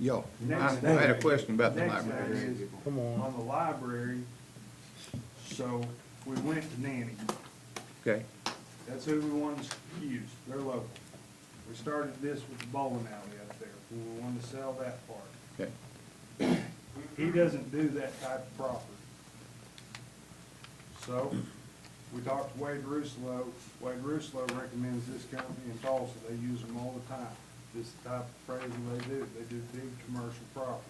Yo, Next I had a thing- question about the next library. thing is, Come on. On the library, so we went to Nanny. Okay, That's who we wanted to use. They're local. We started this with the bowling alley up there. We wanted to sell that part. okay. He doesn't do that type of property. So, we talked to Wade Russell. Wade Russell recommends this company in Tulsa. They use them all the time. This type of appraisal they do. They do big commercial properties.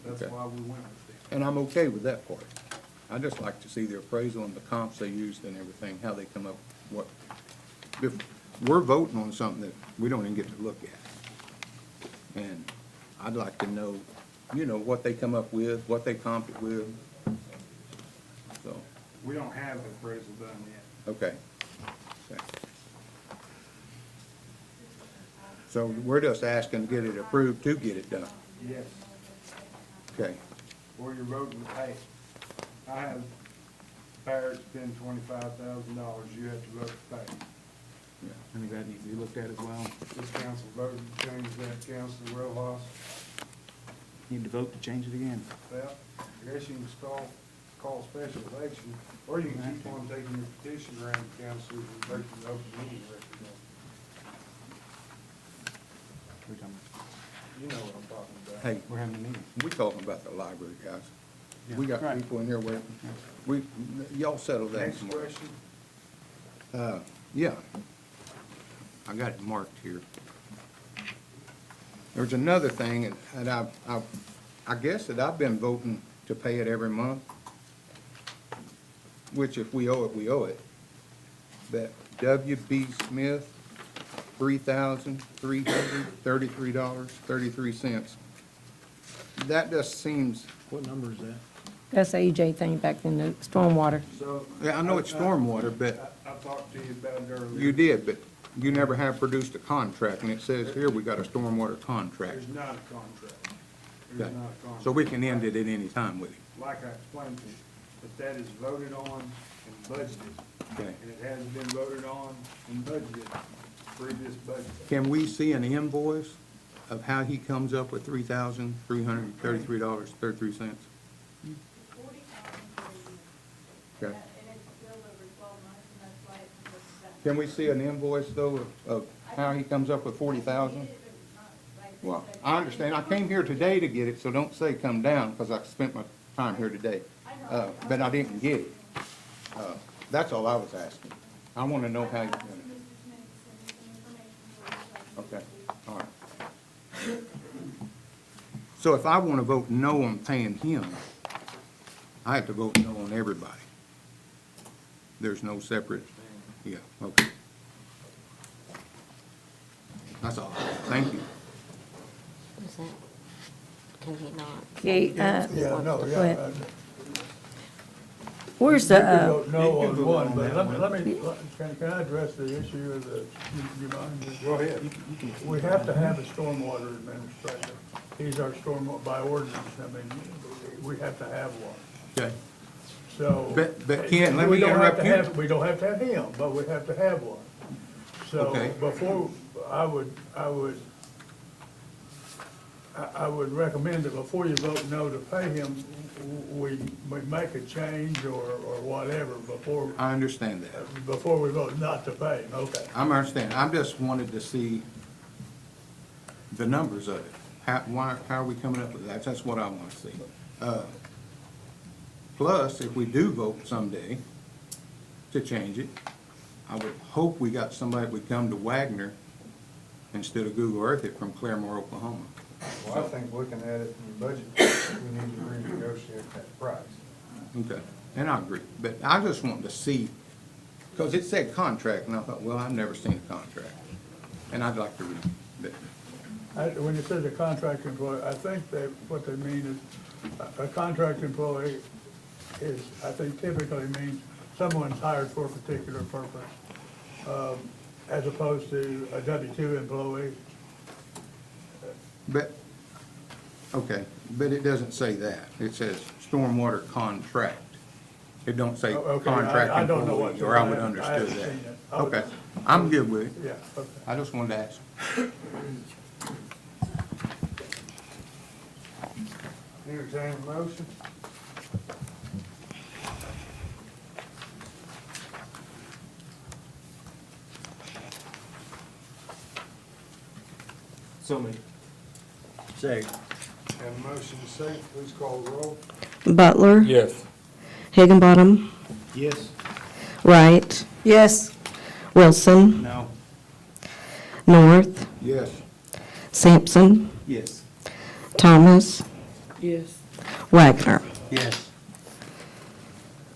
That's Okay. why we went with them. And I'm okay with that part. I just like to see the appraisal and the comps they used and everything, how they come up, what, if we're voting on something that we don't even get to look at. And I'd like to know, you know, what they come up with, what they comp it with. So, We don't have the appraisal done yet. okay. Okay. So we're just asking to get it approved to get it done. Yes, Okay, or you're voting to pay. I have Barrett spend $25,000. You have to vote to pay. I think that needs to be looked at as well. This council voted to change that, Councilor Rojas. Need to vote to change it again. Well, I guess you can call special election, or you can keep on taking your petition around the council and breaking the open meeting record. We're talking- You know what I'm talking about. hey, We're having a meeting. we talking about the library, guys. We got Right. people in here waiting. Y'all settle that. Next question. Yeah. I got it marked here. There's another thing, and I guess that I've been voting to pay it every month, which if we owe it, we owe it. That W.B. Smith, $3,333.33. That just seems, What number is that? That's the AJ thing back in the stormwater. So. yeah, I know it's stormwater, but I talked to you about it earlier. you did, but you never have produced a contract, and it says here we got a stormwater contract. There's not a contract. There's Okay. not a contract. So we can end it at any time with him. Like I explained to you, but that is voted on and budgeted. Okay. And it hasn't been voted on and budgeted previous budget. Can we see an invoice of how he comes up with $3,333.33? Okay. Can we see an invoice, though, of how he comes up with 40,000? Well, I understand. I came here today to get it, so don't say come down, because I spent my time here today. But I didn't get it. That's all I was asking. I want to know how you're doing it. Okay, all right. So if I want to vote no on paying him, I have to vote no on everybody. There's no separate, yeah, okay. That's all. Thank you. Is that, can he not? Okay, Yeah, no, go yeah. ahead. Where's You the, can vote no You can on vote one, on but that let me, can I address the issue of the, you mind? Go ahead. We have to have a stormwater administrator. He's our by ordinance, I mean, we have to have one. Okay. So. But Ken, let We me don't have interrupt to you. have- We don't have to have him, but we have to have one. So Okay. before, I would recommend that before you vote no to pay him, we make a change or whatever before, I understand that. before we vote not to pay him, okay? I'm understanding. I just wanted to see the numbers of it. How are we coming up with that? That's what I want to see. Plus, if we do vote someday to change it, I would hope we got somebody that would come to Wagoner instead of Google Earth it from Claremore, Oklahoma. Well, I think looking at it in your budget, we need to renegotiate that price. Okay, and I agree, but I just wanted to see, because it said contract, and I thought, well, I've never seen a contract, and I'd like to read it. When it says a contract employee, I think that what they mean is, a contract employee is, I think typically means someone's hired for a particular purpose, as opposed to a W-2 employee. But, okay, but it doesn't say that. It says stormwater contract. It don't say Oh, okay, contract I don't know what. employee, or I would I understood haven't that. seen it. Okay, I'm good with it. Yeah, okay. I just wanted to ask. Entertain a motion. So moved. Second. Have a motion and a second, please call the roll. Butler. Yes. Higginbottom. Yes. Wright. Yes. Wilson. No. North. Yes. Sampson. Yes. Thomas. Yes. Wagner. Yes.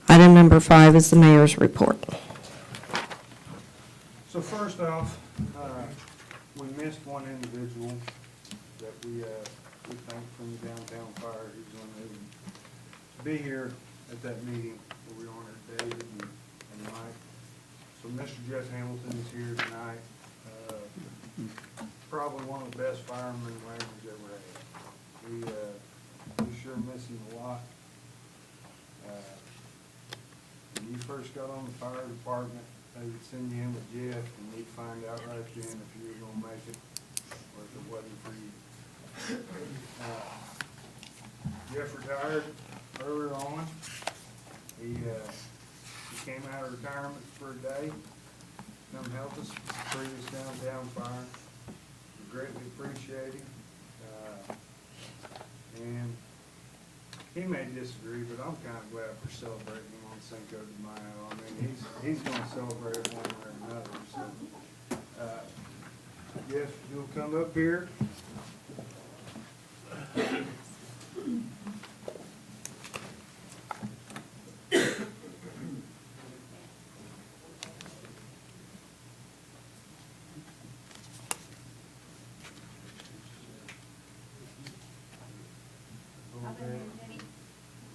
Item number 5 is the mayor's report. So first off, we missed one individual that we thank from the downtown fire who's unable to be here at that meeting where we honored David and Mike. So Mr. Jeff Hamilton is here tonight. Probably one of the best firemen Wagner's ever had. We sure miss him a lot. When you first got on the fire department, they would send you in with Jeff, and we'd find out right then if you were gonna make it, or if it wasn't for you. Jeff retired earlier on. He came out of retirement for a day, come help us, previous downtown fire. We greatly appreciate him. And he may disagree, but I'm kind of glad we're celebrating him on Cinco de Mayo. I mean, he's gonna celebrate it one way or another, so. Jeff, you'll come up here.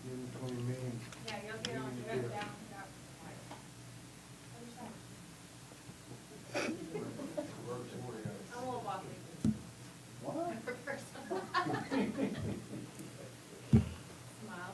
In between me and. Yeah, you'll get on your down. I'm a little bossy. What? Smile.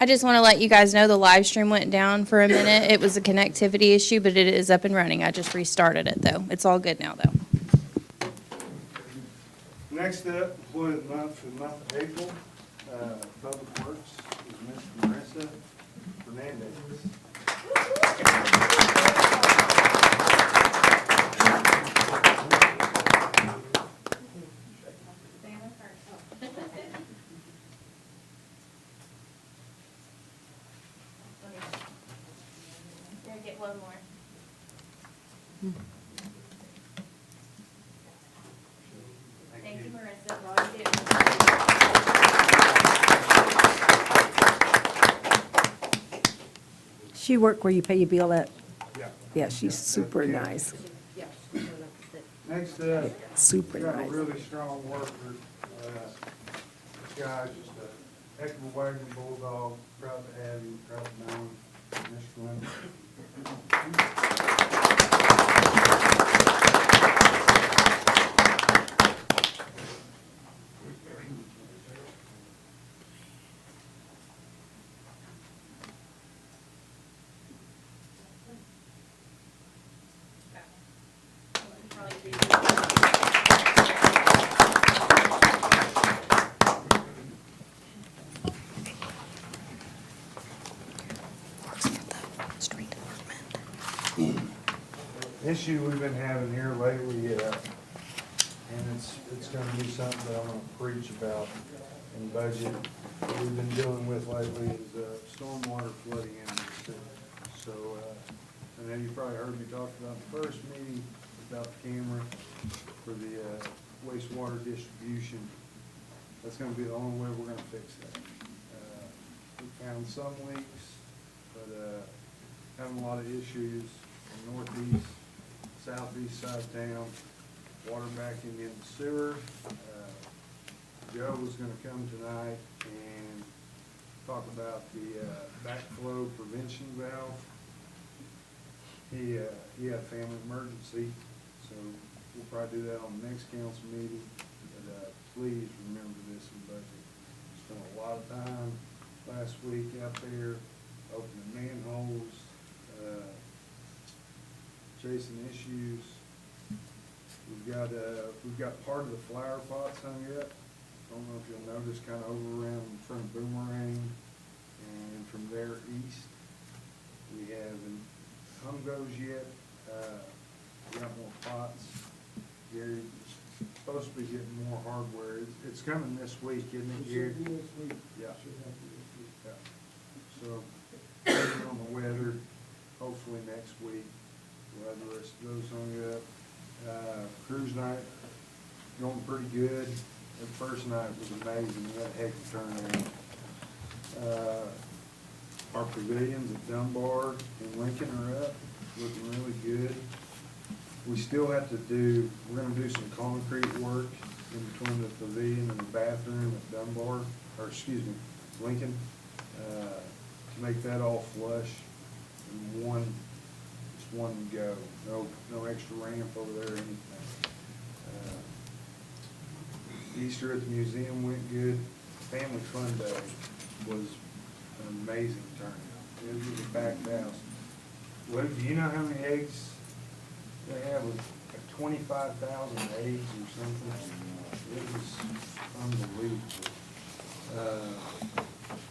I just want to let you guys know the live stream went down for a minute. It was a connectivity issue, but it is up and running. I just restarted it, though. It's all good now, though. Next up, employee of the month for the month of April, Public Works is Ms. Marissa Fernandez. Get one more. Thank you, Marissa, for all you do. She work where you pay your bill at? Yeah. Yeah, she's super nice, Next up, super got a nice. really strong worker. This guy's just a heck of a wagon bulldog. Proud to have him, proud to know him. Mr. Linda. Street Department. Issue we've been having here lately, and it's gonna be something that I'm gonna preach about in budget, that we've been dealing with lately is, stormwater flooding in the city. So, I know you probably heard me talk about the first meeting about the camera for the, wastewater distribution. That's gonna be the only way we're gonna fix that. We found some leaks, but, having a lot of issues in northeast, southeast side of town, water backing in the sewer. Joe was gonna come tonight and talk about the backflow prevention valve. He had a family emergency, so we'll probably do that on the next council meeting. But please remember this in budget. Spent a lot of time last week out there, opening manholes, chasing issues. We've got part of the flower pots hung up. Don't know if you'll notice, kind of over around in front of Boomerang, and from there east. We haven't hung those yet. We got more pots. Gary's supposed to be getting more hardware. It's coming this week, isn't it, Gary? Yeah. Yeah. So, depending on the weather, hopefully next week, we'll have the rest of those hung up. Cruise night, going pretty good. The first night was amazing. We had a heck of a turnout. Our pavilions at Dunbar and Lincoln are up, looking really good. We still have to we're gonna do some concrete work in between the pavilion and the bathroom at Dunbar, or excuse me, Lincoln, to make that all flush in just one go. No extra ramp over there or anything. Easter at the museum went good. Family Fun Day was an amazing turnout. It was a packed house. Well, do you know how many eggs they have? Like 25,000 eggs or something. It was unbelievable.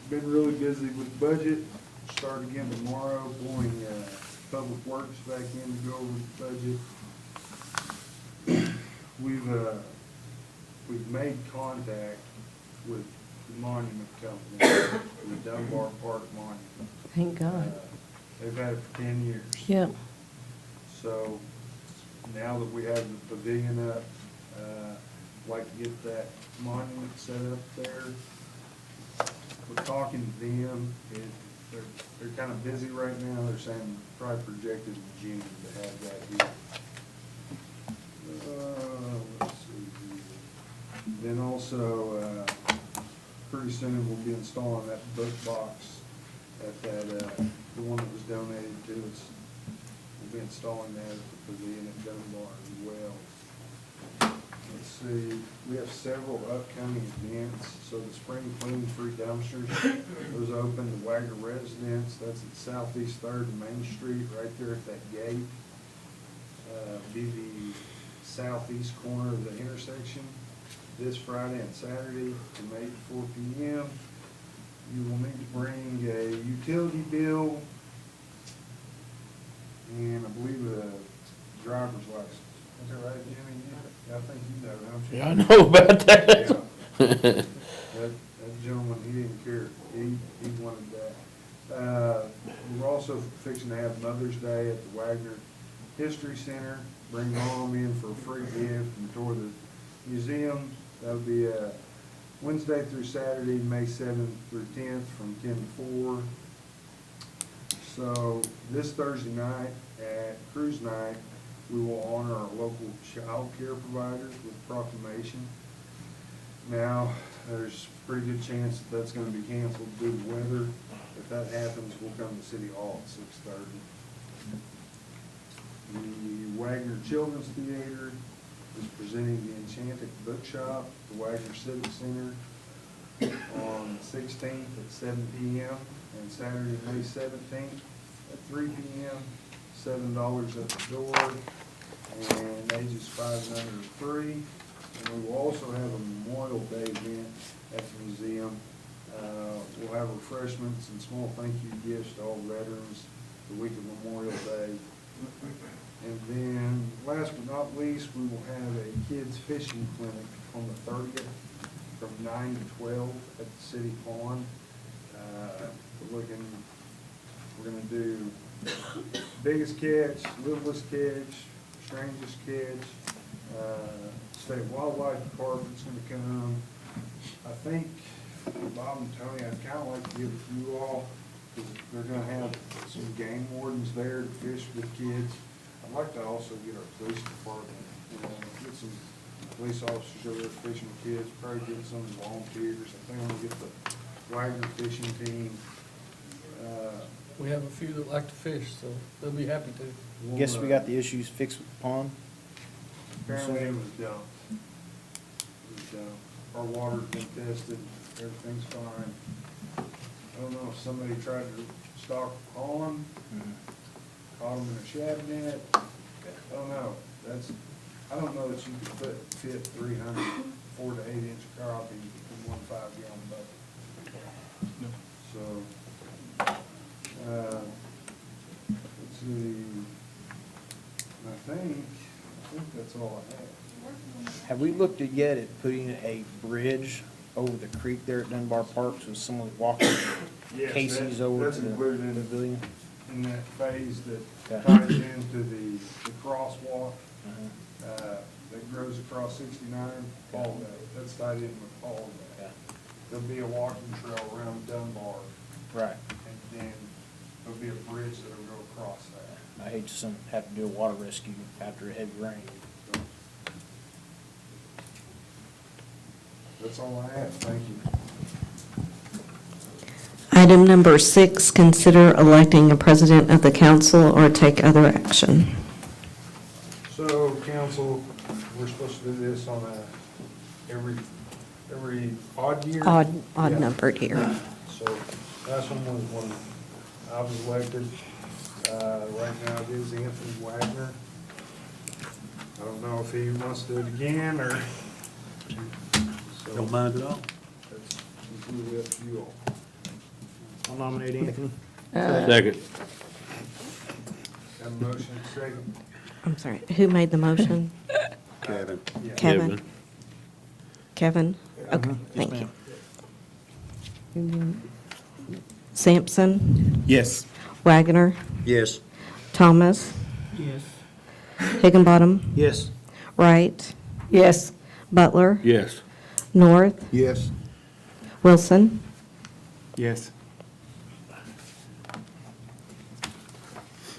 Been really busy with budget. Start again tomorrow, pulling Public Works back in to go over the budget. We've made contact with the monument company, the Dunbar Park Monument. Thank God. They've had it for 10 years. Yeah. So now that we have the pavilion up, I'd like to get that monument set up there. We're talking to them. They're kind of busy right now. They're saying probably projected in June to have that here. Let's see here. Then also, pretty soon we'll be installing that book box at that, the one that was donated to us. We'll be installing that at the pavilion at Dunbar as well. Let's see, we have several upcoming events. So the spring clean free dumpsters, those open, the Wagoner Residence, that's at Southeast 3rd and Main Street, right there at that gate. Be the southeast corner of the intersection this Friday and Saturday from 8 to 4 p.m. You will need to bring a utility bill and I believe a driver's license. Is that right, Jimmy? I think you know, don't you? Yeah, I know about that. Yeah. That gentleman, he didn't care. He wanted that. We're also fixing to have Mother's Day at the Wagoner History Center. Bring mom in for a free gift and tour the museum. That'll be Wednesday through Saturday, May 7th through 10th from 10 to 4. So this Thursday night at Cruise Night, we will honor our local child care providers with proclamation. Now, there's a pretty good chance that that's going to be canceled due to weather. If that happens, we'll come to City Hall at 6:30. The Wagoner Children's Theater is presenting the Enchanted Bookshop at the Wagoner Civic Center on the 16th at 7 p.m. and Saturday, May 17th at 3 p.m. $7 at the door, and ages 5 and under 3. And we will also have a Memorial Day event at the museum. We'll have refreshments and small thank you gifts to all veterans the week of Memorial Day. And then, last but not least, we will have a kids fishing clinic on the 30th from 9 to 12 at the city pond. We're gonna do biggest catch, littlest catch, strangest catch. State Wildlife Department's gonna come. I think Bob and Tony, I'd kinda like to give it to you all, because they're gonna have some game wardens there to fish with kids. I'd like to also get our police department, get some police officers over there fishing with kids, probably get some volunteers. I think I'm gonna get the Wagoner fishing team. We have a few that like to fish, so they'll be happy to. Guess we got the issues fixed with the pond. Apparently it was dumped. It was dumped. Our water's been tested, everything's fine. don't know if somebody tried to stalk a pond, caught them in a shad net. I don't know. I don't know that you could fit 300 4 to 8 inch crappie in one 5-gallon bucket. So, let's see. I think that's all I have. Have we looked at yet at putting a bridge over the creek there at Dunbar Park so someone walking Yes, Casey's over that's to the included in pavilion? In that phase that Okay. ties into the crosswalk, Uh-huh. that grows across 69, all of that, that's tied in with all of Okay. that. There'll be a walking trail around Dunbar, Right. and then there'll be a bridge that'll go across that. I hate to have to do a water rescue after a heavy rain. That's all I have, thank you. Item number 6, consider electing a president of the council or take other action. So, council, we're supposed to do this on every odd year? Odd Yeah. numbered year. So, last one was when I was elected. Right now it is Anthony Wagoner. I don't know if he wants to do it again, or. Don't mind at all. That's completely up to you all. I'll nominate Anthony. Second. Got a motion, second? I'm sorry, who made the motion? Kevin. Yeah. Kevin? Kevin? Okay, Yes, thank ma'am. you. Sampson? Yes. Wagoner? Yes. Thomas? Yes. Higginbottom? Yes. Wright? Yes. Butler? Yes. North? Yes. Wilson? Yes.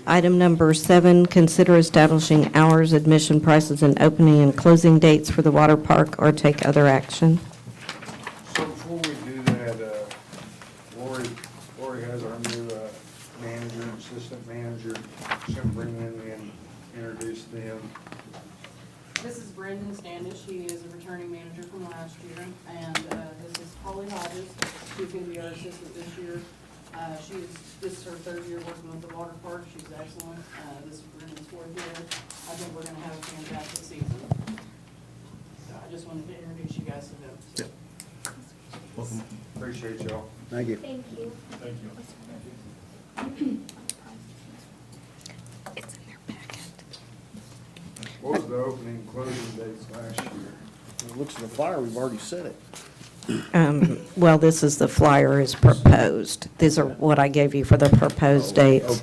Item number 7, consider establishing hours, admission prices, and opening and closing dates for the water park or take other action. So before we do that, Lori has our new manager and assistant manager. She's gonna bring them in, introduce them. This is Brendan Standish. He is a returning manager from last year. And this is Holly Hodges. She's going to be our assistant this year. This is her 3rd year working with the water park. She's excellent. This is Brendan's 4th year. I think we're going to have a fantastic season. So I just wanted to introduce you guys to them. Welcome. Appreciate y'all. Thank you. Thank you. Thank you. It's in their packet. What was the opening and closing dates last year? It looks like the flyer, we've already said it. Well, this is the flyer is proposed. These are what I gave you for the proposed dates.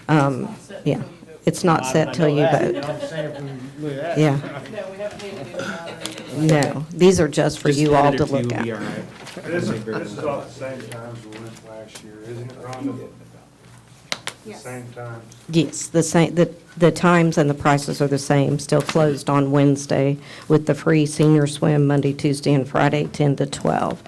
Yeah, it's not set till you vote. Yeah, No, we haven't handed it out or anything. no, these are just for you all to look at. This is all the same times we went last year, isn't it, Rhonda? The Yes. same times. Yes, the same, the times and the prices are the same, still closed on Wednesday with the free senior swim Monday, Tuesday, and Friday, 10 to 12.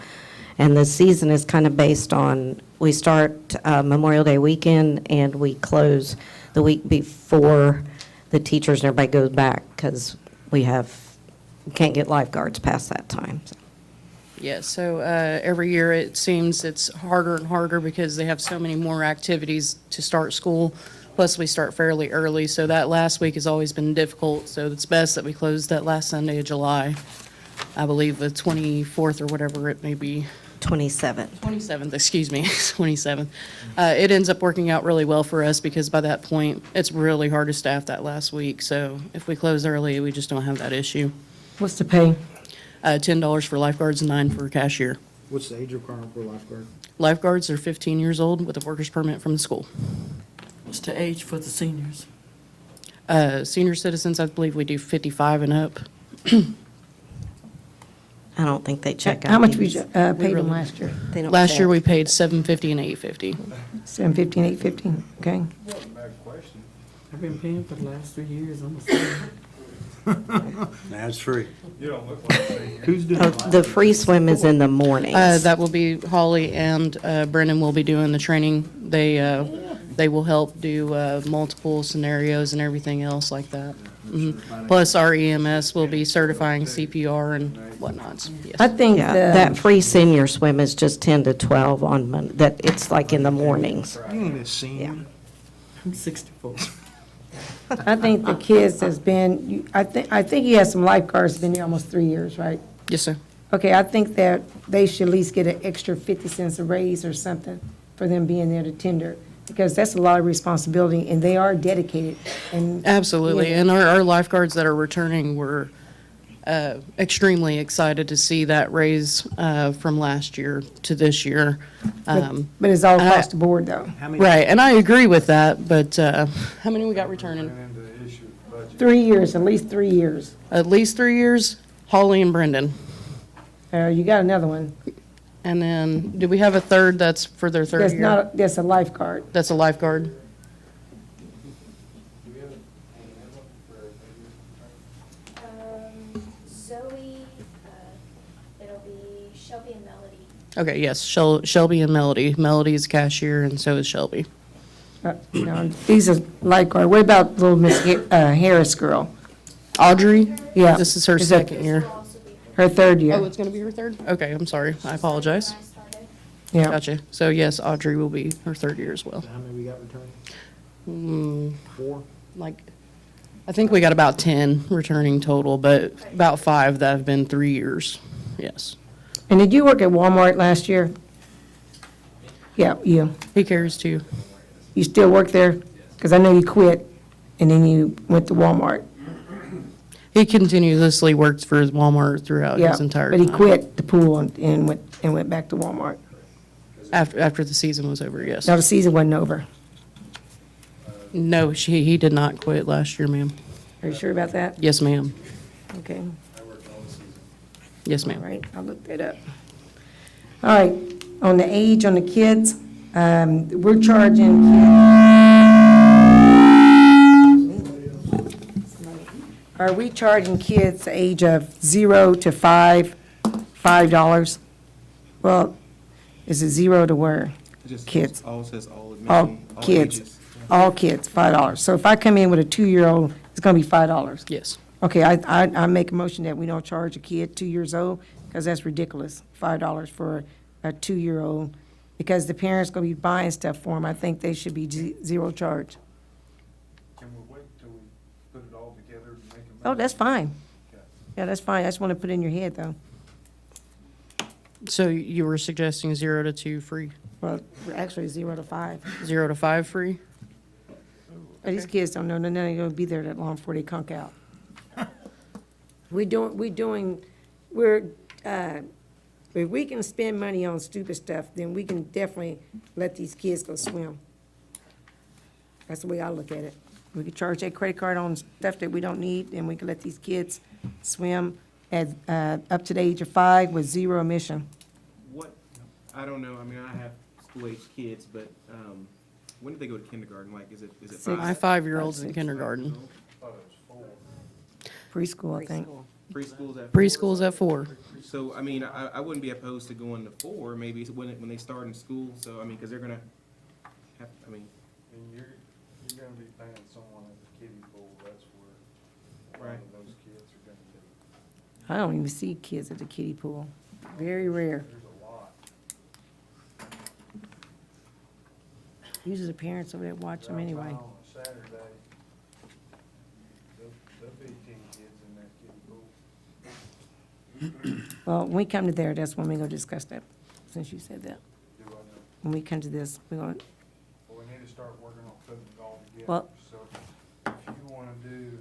And the season is kind of based on, we start Memorial Day weekend and we close the week before the teachers and everybody goes back because we can't get lifeguards past that time. So. Yeah, so every year it seems it's harder and harder because they have so many more activities to start school. Plus, we start fairly early, so that last week has always been difficult. So it's best that we close that last Sunday of July. I believe the 24th or whatever it may be. 27. 27th, excuse me, 27th. It ends up working out really well for us because by that point, it's really hard to staff that last week. So if we close early, we just don't have that issue. What's the pay? $10 for lifeguards and $9 for cashier. What's the age requirement for a lifeguard? Lifeguards are 15 years old with a worker's permit from the school. What's the age for the seniors? Senior citizens, I believe we do 55 and up. I don't think they check out. How much we these. paid them really- last year? They don't Last year, check. we paid $750 and $850. 750 and 850, okay. Welcome back, question. I've been paying for the last 3 years. I'm a That's free. You don't look like a senior. Who's doing Oh, the free swim is in the mornings. That will be Holly and Brendan will be doing the training. They will help do multiple scenarios and everything else like that. Plus our EMS will be certifying CPR and whatnots. Yes. I think Yeah, that free senior swim is just 10 to 12 on Monday, that it's like in the mornings. You ain't a senior. I'm 64. I think the kids has been, I think you have some lifeguards that's been here almost 3 years, right? Yes, sir. Okay, I think that they should at least get an extra 50 cents a raise or something for them being there to tender, because that's a lot of responsibility, and they are dedicated, and. Absolutely. Yeah. And our lifeguards that are returning were extremely excited to see that raise from last year to this year. But it's all across the board, though. Right, and I agree with that, but how many we got returning? Ran into the issue of budget. 3 years, at least 3 years. At least 3 years, Holly and Brendan. You got another one. And then, do we have a third that's for their third That's year? not, that's a lifeguard. That's a lifeguard? Zoe, it'll be Shelby and Melody. Okay, yes, Shelby and Melody. Melody's cashier, and so is Shelby. No, these are lifeguard. What about little Miss Harris girl? Audrey? Yeah. This is her Is that- second year. Will also be Her third year. Oh, it's gonna be her third? Okay, I'm sorry. I apologize. when I started. Yeah. Gotcha. So yes, Audrey will be her third year as well. How many we got returning? 4? Like, I think we got about 10 returning total, but about 5 that have been 3 years. Yes. And did you work at Walmart last year? Yeah, you. He carries 2. You still work there? Because I know you quit, and then you went to Walmart. He continuously works for Walmart throughout Yeah, his entire but time. he quit the pool and went back to Walmart. After the season was over, yes. Now, the season wasn't over. No, he did not quit last year, ma'am. Are you sure about that? Yes, ma'am. Okay, Yes, all ma'am. right, I'll look that up. All right, on the age on the kids, we're charging Are we charging kids the age of 0 to 5, $5? Well, is it 0 to where? Kids. All says all All admission, all kids. ages. All kids, $5. So if I come in with a 2-year-old, it's gonna be $5. Yes. Okay, I make a motion that we don't charge a kid 2 years old, because that's ridiculous, $5 for a 2-year-old. Because the parents gonna be buying stuff for them, I think they should be 0 charge. Can we wait till we put it all together and make a? Oh, that's fine. Okay. Yeah, that's fine, I just wanna put it in your head, though. So you were suggesting 0 to 2 free, Well, actually, 0 to 5. 0 to 5 free? But these kids don't know, they're not gonna be there that long before they conk out. If we can spend money on stupid stuff, then we can definitely let these kids go swim. That's the way I look at it. We could charge a credit card on stuff that we don't need, and we can let these kids swim at, up to the age of 5 with 0 emission. What, I don't know, I mean, I have school-age kids, but, when did they go to kindergarten? Like, is it Six. 5? My 5-year-old's in 6. kindergarten. Thought it was 4. Preschool, I think. Preschool's at 4? Preschool's at 4. So, I mean, I wouldn't be opposed to going to 4, maybe when they start in school, so, I mean, because they're gonna have, I mean, And you're gonna be paying someone at the kiddie pool, that's where a lot Right. of those kids are gonna be. I don't even see kids at the kiddie pool. Very rare. There's a lot. Usually the parents over there watch them anyway. On a Saturday, there'll be 10 kids in that kiddie pool. Well, when we come to there, that's when we're gonna discuss that, since you said that. Do I know? When we come to this, we're gonna, Well, we need to start working on putting it all together. Well- So if you wanna do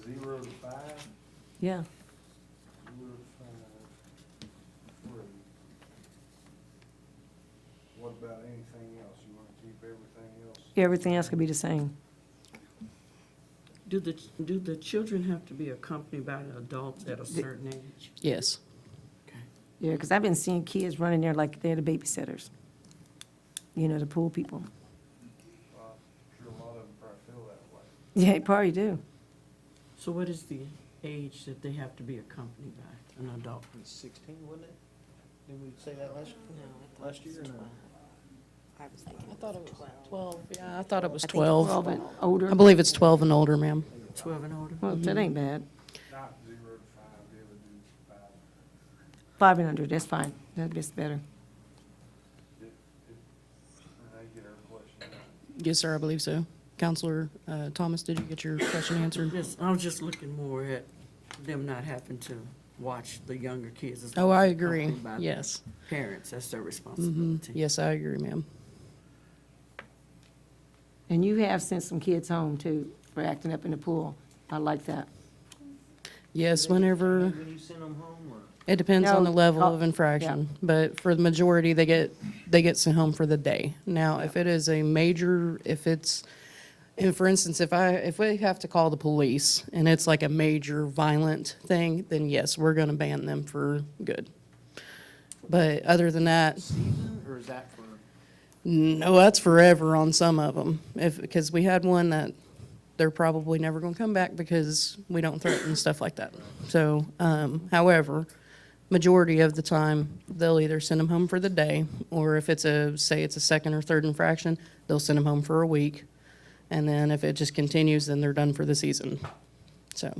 0 to 5, yeah. 0 to 5, 3. What about anything else? You wanna keep everything else? Everything else could be the same. Do the children have to be accompanied by an adult at a certain age? Yes. Yeah, because I've been seeing kids running there like they're the babysitters. You know, the pool people. Well, I'm sure a lot of them probably feel that way. Yeah, they probably do. So what is the age that they have to be accompanied by an adult? 16, wasn't it? Didn't we say that last year? or no? I thought it was 12, yeah, I thought it was I think 12. 12 and older. I believe it's 12 and older, ma'am. 12 and older. Well, that ain't bad. Not 0 to 5, the other do 5. 5 and under, that's fine. That'd be better. Renee, get her question. Yes, sir, I believe so. Counselor Thomas, did you get your question answered? Yes, I was just looking more at them not having to watch the younger kids. It's Oh, I agree. accompanied by the Yes. Parents, that's their Mhm. responsibility. Yes, I agree, ma'am. And you have sent some kids home too for acting up in the pool. I like that. Yes, whenever, When you send them home, or? it depends on the No, level oh, of infraction, but for the majority, they get sent home for the day. Now, if it is a major, if it's, and for instance, if we have to call the police and it's like a major violent thing, then yes, we're gonna ban them for good. But other than that, Season, or is that for? no, that's forever on some of them. Because we had one that they're probably never gonna come back because we don't threaten stuff like that. So, however, majority of the time, they'll either send them home for the day, or if it's say it's a second or third infraction, they'll send them home for a week. And then if it just continues, then they're done for the season. So,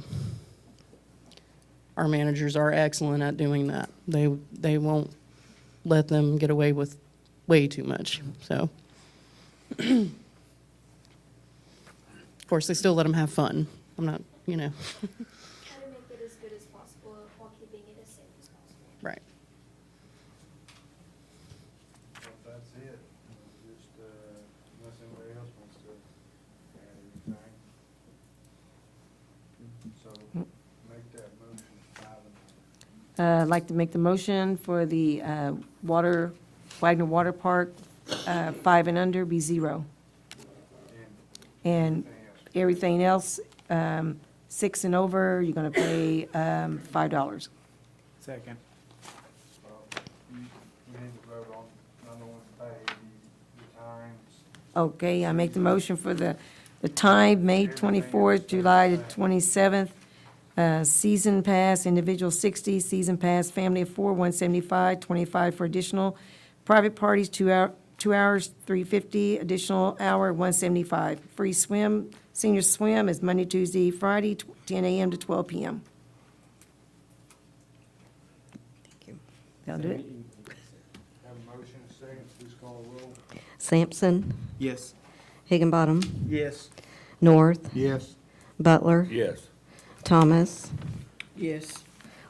our managers are excellent at doing that. They won't let them get away with way too much, so. Of course, they still let them have fun. I'm not, Try to make it as good as possible while keeping it as safe as possible. right. But that's it. Just, unless anybody else wants to add anything. So make that motion 5 and under. I'd like to make the motion for the Wagoner Water Park, 5 and under be 0. And everything else, 6 and over, you're gonna pay $5. Second. Well, you need to vote on, not only the pay, the times. Okay, I make the motion for the time, May 24th, July the 27th. Season pass, individual 60, season pass, family of 4, 175, 25 for additional. Private parties, 2 hours, $350, additional hour, $175. Free swim, senior swim is Monday, Tuesday, Friday, 10 a.m. to 12 p.m. Thank you. That'll do it. Have a motion, a second, please call the roll. Sampson, Yes. Higginbottom, Yes. North, Yes. Butler, Yes. Thomas, Yes.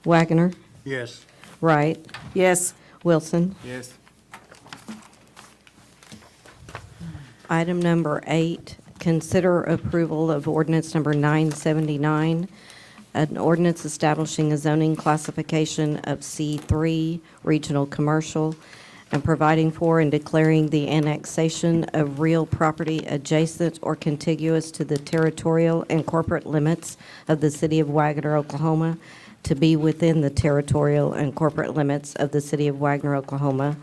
Wagoner, Yes. Wright, Yes, Wilson. Yes. Item number 8, consider approval of ordinance number 979, an ordinance establishing a zoning classification of C3 Regional Commercial and providing for and declaring the annexation of real property adjacent or contiguous to the territorial and corporate limits of the city of Wagoner, Oklahoma, to be within the territorial and corporate limits of the city of Wagoner, Oklahoma,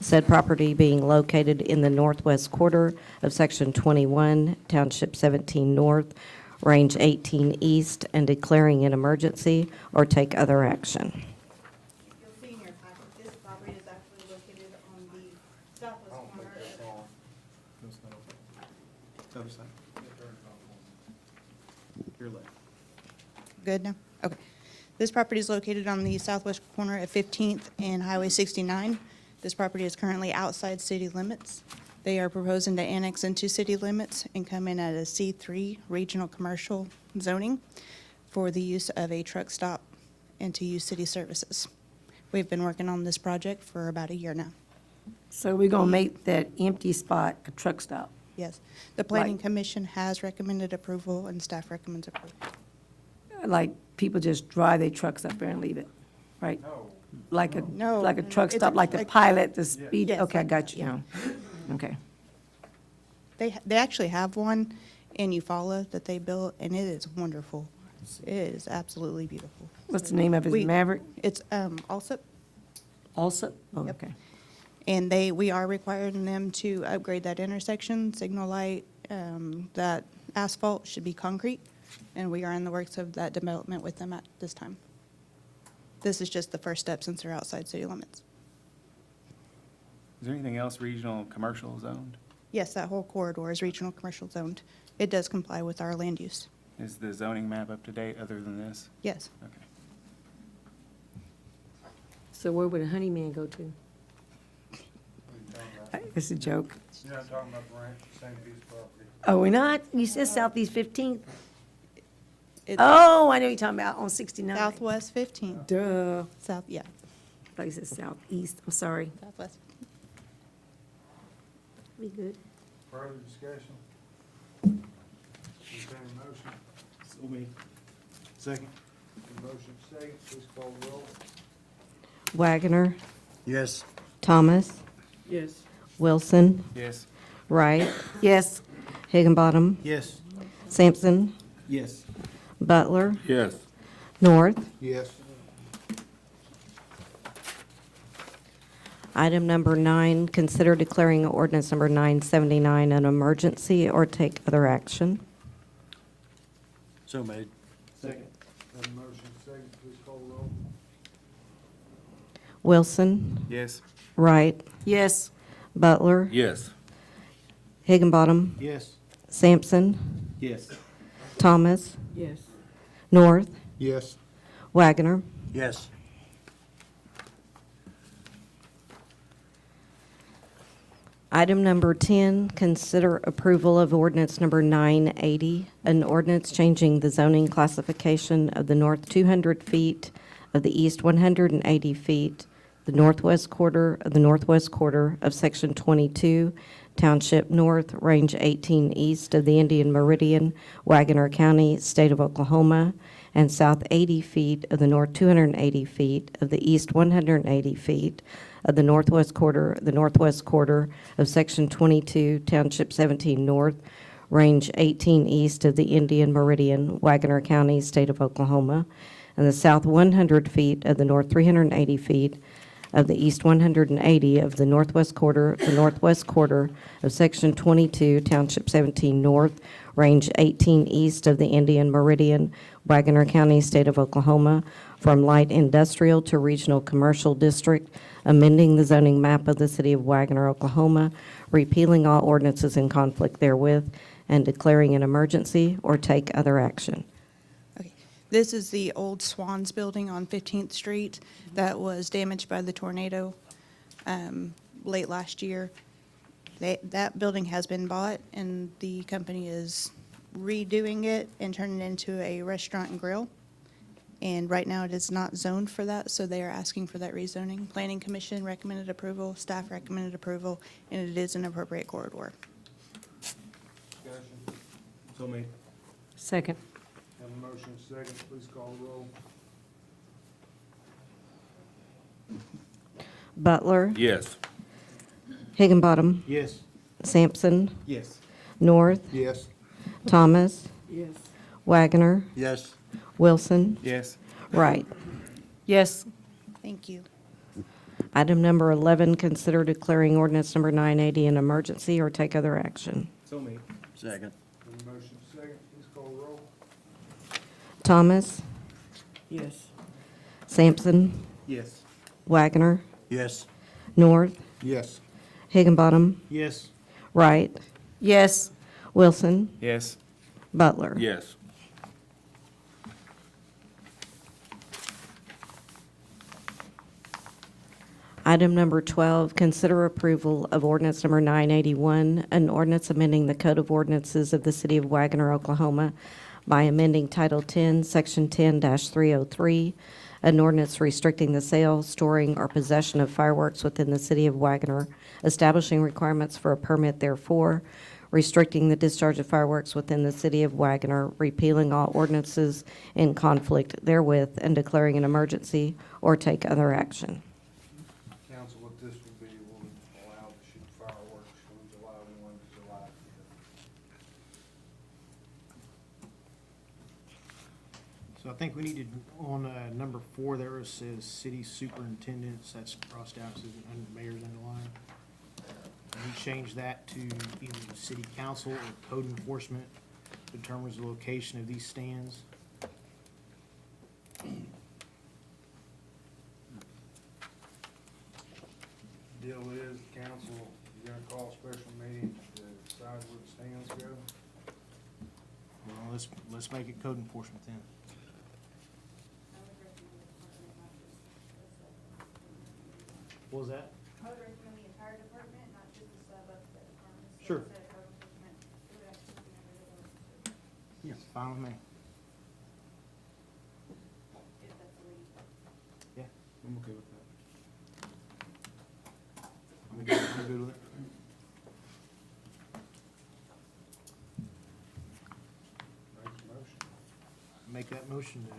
said property being located in the northwest quarter of Section 21, Township 17 North, Range 18 East, and declaring an emergency or take other action. You'll see in your packet, this property is actually located on the southwest corner of Other side. Your left. Good now? Okay. This property is located on the southwest corner of 15th and Highway 69. This property is currently outside city limits. They are proposing to annex into city limits and come in at a C3 regional commercial zoning for the use of a truck stop and to use city services. We've been working on this project for about a year now. so we're gonna make that empty spot a truck stop. Yes. The Planning Right. Commission has recommended approval and staff recommends approval. Like, people just drive their trucks up there and leave it, right? No. Like a, No, like a no, truck it's stop, like the like- Pilot, the speed, Yes. okay, I got you, okay. They actually have one in Eufaula that they built, and it is wonderful. It is absolutely beautiful. What's the name of it, We- Maverick? It's also, Also? Oh, Yep. okay. and we are requiring them to upgrade that intersection, signal light, that asphalt should be concrete, and we are in the works of that development with them at this time. This is just the first step since they're outside city limits. Is there anything else regional commercial zoned? Yes, that whole corridor is regional commercial zoned. It does comply with our land use. Is the zoning map up to date other than this? Yes. Okay. So where would a honeyman go to? It's a joke. You're not talking about the ranch, same piece of property. Oh, we're not? You said Southeast 15th? It's Oh, I know you're talking about on 69. Southwest 15. Duh. South, yeah, I thought you said Southeast. I'm sorry. Southwest. Be good. Further discussion? Entertained motion? So me. Second. Motion second, please call the roll. Wagoner, Yes. Thomas, Yes. Wilson, Yes. Wright, Yes. Higginbottom, Yes. Sampson, Yes. Butler, Yes. North. Yes. Item number 9, consider declaring ordinance number 979 an emergency or take other action. So made. Second. Have a motion second, please call the roll. Wilson, Yes. Wright, Yes. Butler, Yes. Higginbottom, Yes. Sampson, Yes. Thomas, Yes. North, Yes. Wagoner. Yes. Item number 10, consider approval of ordinance number 980, an ordinance changing the zoning classification of the north 200 feet of the east 180 feet, the northwest quarter of Section 22, Township North, Range 18 east of the Indian Meridian, Wagoner County, State of Oklahoma, and south 80 feet of the north 280 feet of the east 180 feet of the northwest quarter of Section 22, Township 17 North, Range 18 east of the Indian Meridian, Wagoner County, State of Oklahoma, and the south 100 feet of the north 380 feet of the east 180 of the northwest quarter of Section 22, Township 17 North, Range 18 east of the Indian Meridian, Wagoner County, State of Oklahoma, from light industrial to regional commercial district, amending the zoning map of the city of Wagoner, Oklahoma, repealing all ordinances in conflict therewith, and declaring an emergency or take other action. Okay. This is the old Swans building on 15th Street that was damaged by the tornado late last year. That building has been bought, and the company is redoing it and turning it into a restaurant and grill. And right now, it is not zoned for that, so they are asking for that rezoning. Planning Commission recommended approval, staff recommended approval, and it is an appropriate corridor. Discussion. So me. Second. Have a motion second, please call the roll. Butler, Yes. Higginbottom, Yes. Sampson, Yes. North, Yes. Thomas, Yes. Wagoner, Yes. Wilson, Yes. Wright. Yes. Thank you. Item number 11, consider declaring ordinance number 980 an emergency or take other action. So me. Second. Have a motion second, please call the roll. Thomas, Yes. Sampson, Yes. Wagoner, Yes. North, Yes. Higginbottom, Yes. Wright, Yes. Wilson, Yes. Butler. Yes. Item number 12, consider approval of ordinance number 981, an ordinance amending the Code of Ordinances of the City of Wagoner, Oklahoma by amending Title 10, Section 10-303, an ordinance restricting the sale, storing, or possession of fireworks within the City of Wagoner, establishing requirements for a permit therefore, restricting the discharge of fireworks within the City of Wagoner, repealing all ordinances in conflict therewith, and declaring an emergency or take other action. Council, what this will be, will allow to shoot fireworks from July 1 to July 5th. So I think we needed, on number 4, there it says city superintendents, that's crossed out, says under mayor's underline. And we changed that to either the city council or code enforcement determines the location of these stands. deal is, council, you're gonna call a special meeting to decide where the stands go? Well, let's make it code enforcement then. What was that? I would recommend the entire department, not just the sub up to the department. So Sure. instead of code enforcement, it would actually be under the ordinance, Yes. Fine with me. if that's the way you. Yeah, I'm okay with that. I'm good with it. Make a motion. Make that motion to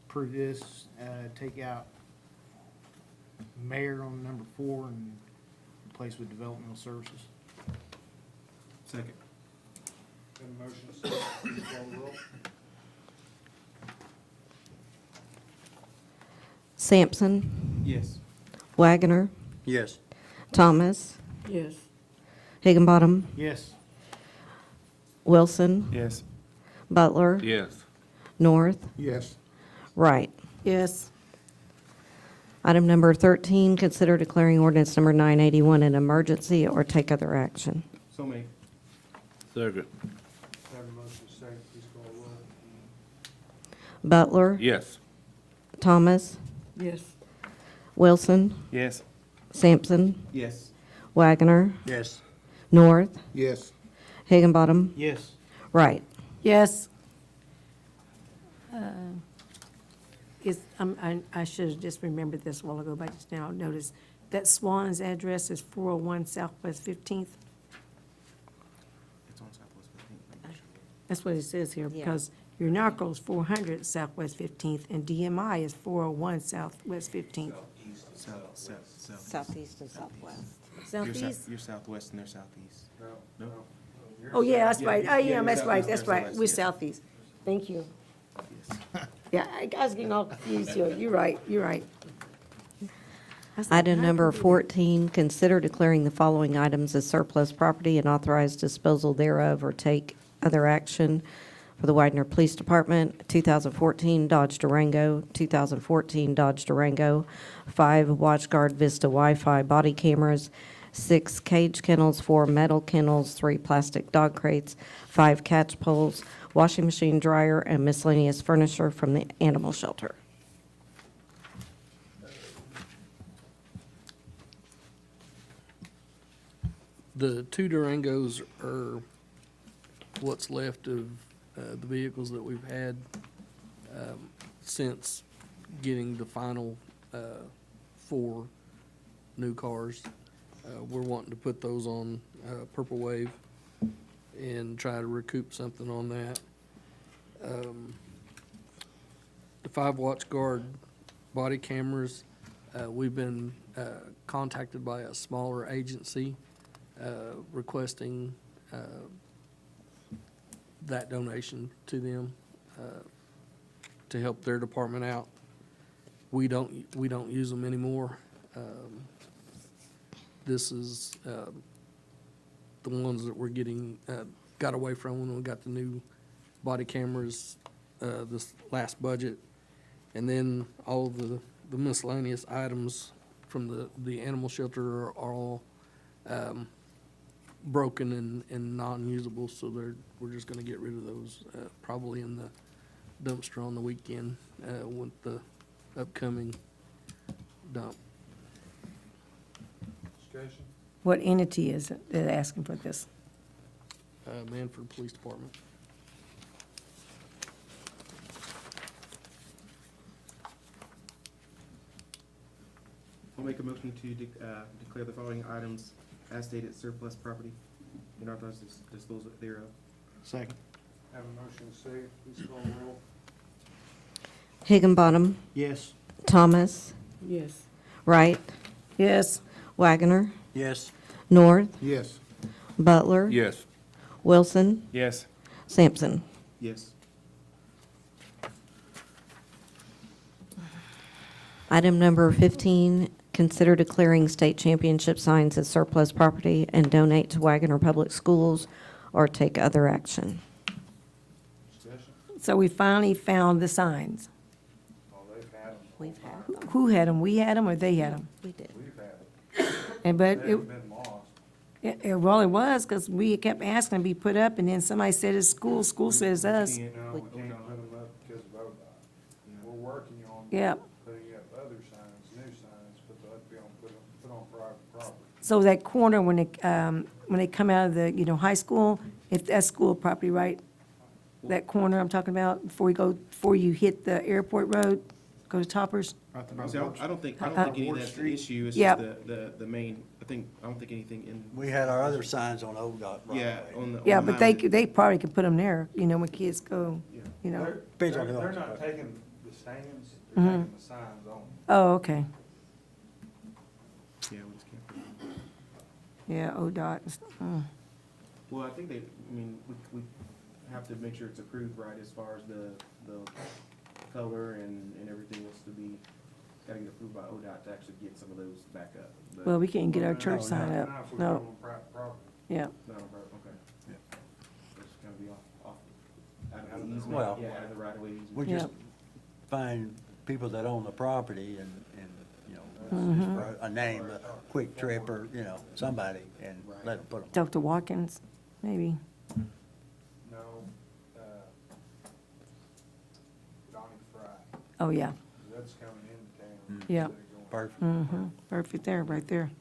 approve this, take out mayor on number 4 and replace with developmental services. Second. Got a motion, second, please call the roll. Sampson, Yes. Wagoner, Yes. Thomas, Yes. Higginbottom, Yes. Wilson, Yes. Butler, Yes. North, Yes. Wright. Yes. Item number 13, consider declaring ordinance number 981 an emergency or take other action. So made. Second. Have a motion, second, please call the roll. Butler, Yes. Thomas, Yes. Wilson, Yes. Sampson, Yes. Wagoner, Yes. North, Yes. Higginbottom, Yes. Wright. Yes. I should have just remembered this a while ago, but I just now noticed that Swan's address is 401 Southwest 15th. It's on Southwest 15th. That's what it says here, Yeah. because your narco is 400 Southwest 15th, and DMI is 401 Southwest 15th. Southeast and southwest. Southeast? You're southwest and they're southeast. No. No? Oh, yeah, that's right. Oh, yeah, you're that's right, southeast, that's they're right. We're southwest, southeast. Thank you. Yes. Yeah, I was getting all confused here. You're right, you're right. Item number 14, consider declaring the following items as surplus property and authorize disposal thereof or take other action for the Widener Police Department: 2014 Dodge Durango, 2014 Dodge Durango, 5 WatchGuard Vista Wi-Fi body cameras, 6 cage kennels, 4 metal kennels, 3 plastic dog crates, 5 catch poles, washing machine, dryer, and miscellaneous furniture from the animal shelter. The 2 Durangos are what's left of the vehicles that we've had since getting the final 4 new cars. We're wanting to put those on Purple Wave and try to recoup something on that. The 5 WatchGuard body cameras, we've been contacted by a smaller agency requesting that donation to them to help their department out. We don't use them anymore. This is the ones that we're getting got away from when we got the new body cameras this last budget, and then all of the miscellaneous items from the animal shelter are all broken and non-usable, so we're just gonna get rid of those, probably in the dumpster on the weekend, with the upcoming dump. Discussion? What entity is it that's asking for this? Manford Police Department. I'll make a motion to declare the following items as stated surplus property and authorize disposal thereof. Second. Have a motion, second, please call the roll. Higginbottom, Yes. Thomas, Yes. Wright, Yes. Wagoner, Yes. North, Yes. Butler, Yes. Wilson, Yes. Sampson. Yes. Item number 15, consider declaring state championship signs as surplus property and donate to Wagoner Public Schools or take other action. Discussion? So we finally found the signs. Oh, they've had them. We've had Who had them? We had them or they had them? We did. We've had And, They but it, haven't been lost. well, it was, because we kept asking to be put up, and then somebody said it's school says us. No, we can't put them up because of ODOT. We're working on Yeah. putting up other signs, new signs, but they'll be put on private property. So that corner, when they come out of the, high school, if that's school property, right? That corner I'm talking about, before you hit the airport road, go to Toppers? See, I don't think any of that's the issue, it's Yep. just the main, I don't think anything in. We had our other signs on ODOT right Yeah, away. on the. Yeah, on the but they, highway. they probably could put them there, when kids go, They're Depends on the they're owner. not taking the stands, they're taking the signs on. Oh, okay. Yeah, we just can't put it. Yeah, ODOT. Well, I think we have to make sure it's approved right as far as the color and everything else to be, gotta get approved by ODOT to actually get some of those back up. But- Well, we can't get our church No, sign not up. if we put them No, on private property. yeah. No, okay. It's gonna be off, out of the easement, Well, yeah, out of the right of way easement. We just find people that own the property and, for a name, a Quick Trip or, somebody, and let them put them. Dr. Watkins, maybe. No, Donnie Fry, Oh, yeah. that's coming into town. Yeah. instead of going- Perfect. Mm-hmm. Perfect there, right there.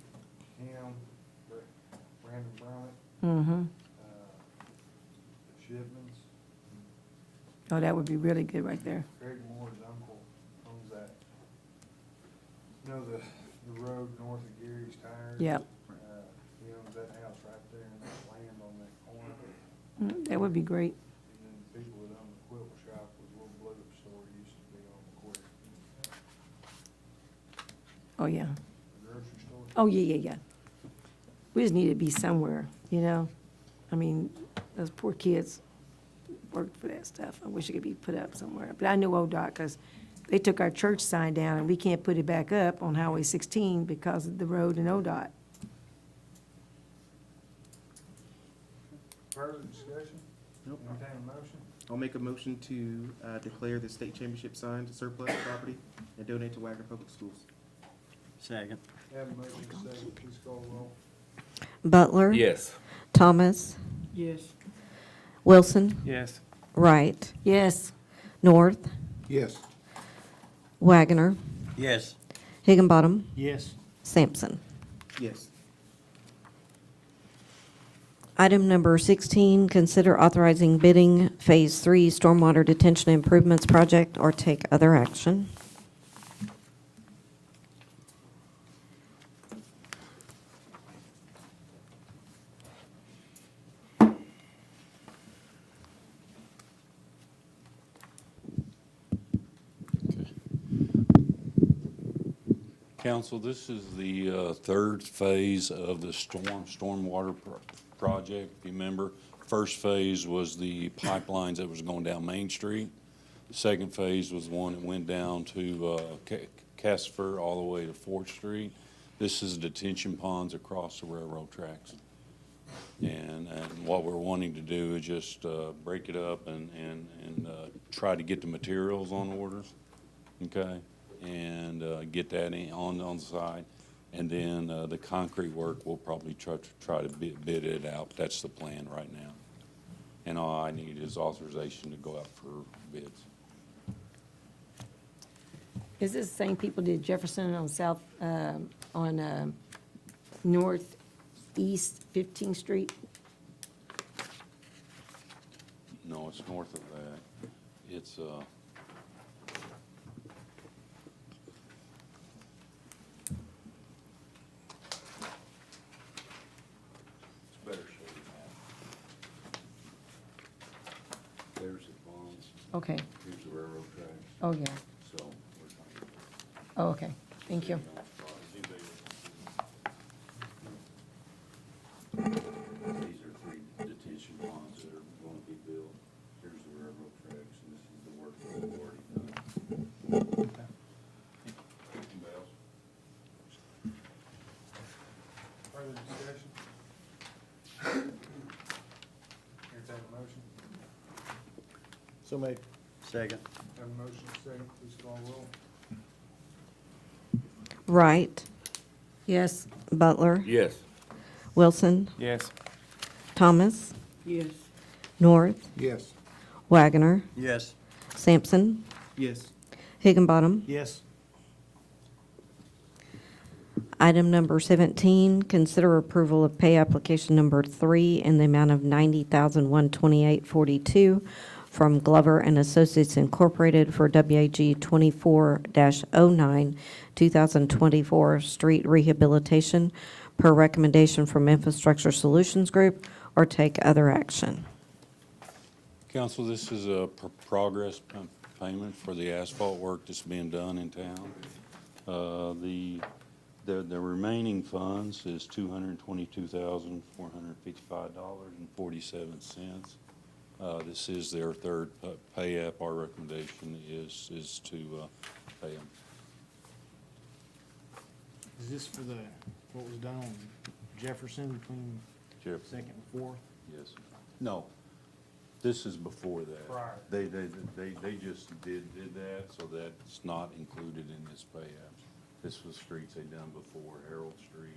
Him, Brandon Brummett, Mm-hmm. the Shipmans, Oh, that would be really good right there. Craig Moore's uncle owns that. The road north of Gary's Tires? Yep. He owns that house right there and that land on that corner. That would be great. And then the people that own the quilt shop was a little blue store, used to be on the quilt. Oh, yeah. The grocery store. Oh, yeah. We just need to be somewhere, I mean, those poor kids worked for that stuff. I wish it could be put up somewhere. But I know ODOT, because they took our church sign down, and we can't put it back up on Highway 16 because of the road and ODOT. Further discussion? Nope. Entertain a motion? I'll make a motion to declare the state championship sign to surplus property and donate to Wagoner Public Schools. Second. Have a motion second, please call the roll. Butler. Yes. Thomas. Yes. Wilson. Yes. Wright. Yes. North. Yes. Wagoner. Yes. Higginbottom. Yes. Sampson. Yes. Item number 16, consider authorizing bidding Phase 3 Stormwater Detention Improvements Project or take other action. Council, this is the third phase of the stormwater project. If you remember, first phase was the pipelines that was going down Main Street. The second phase was the one that went down to Casper all the way to 4th Street. This is detention ponds across the railroad tracks. And what we're wanting to do is just break it up and try to get the materials on order, okay? And get that on the side. And then the concrete work, we'll probably try to bid it out. That's the plan right now. And all I need is authorization to go out for bids. Is this the same people did Jefferson on northeast 15th Street? No, it's north of that. It's, better show you that. There's the ponds, Okay. here's the railroad tracks, Oh, yeah. so we're trying to. Oh, okay. Thank you. These are 3 detention ponds that are going to be built. Here's the railroad tracks, and this is the work that we've already done. Anybody else? Further discussion? Entertain a motion? So made. Second. Have a motion second, please call the roll. Wright. Yes. Butler, Yes. Wilson, Yes. Thomas, Yes. North, Yes. Wagoner, Yes. Sampson, Yes. Higginbottom. Yes. Item number 17, consider approval of pay application number 3 in the amount of $90,128.42 from Glover and Associates Incorporated for WAG 24-09, 2024 street rehabilitation per recommendation from Infrastructure Solutions Group, or take other action. Council, this is a progress payment for the asphalt work that's being done in town. The remaining funds is $222,455.47. This is their third pay app. Our recommendation is to pay them. Is this for what was done on Jefferson between Jefferson. second and fourth? Yes. No, this is before that. Prior. They just did that, so that's not included in this pay app. This was streets they done before, Harold Street,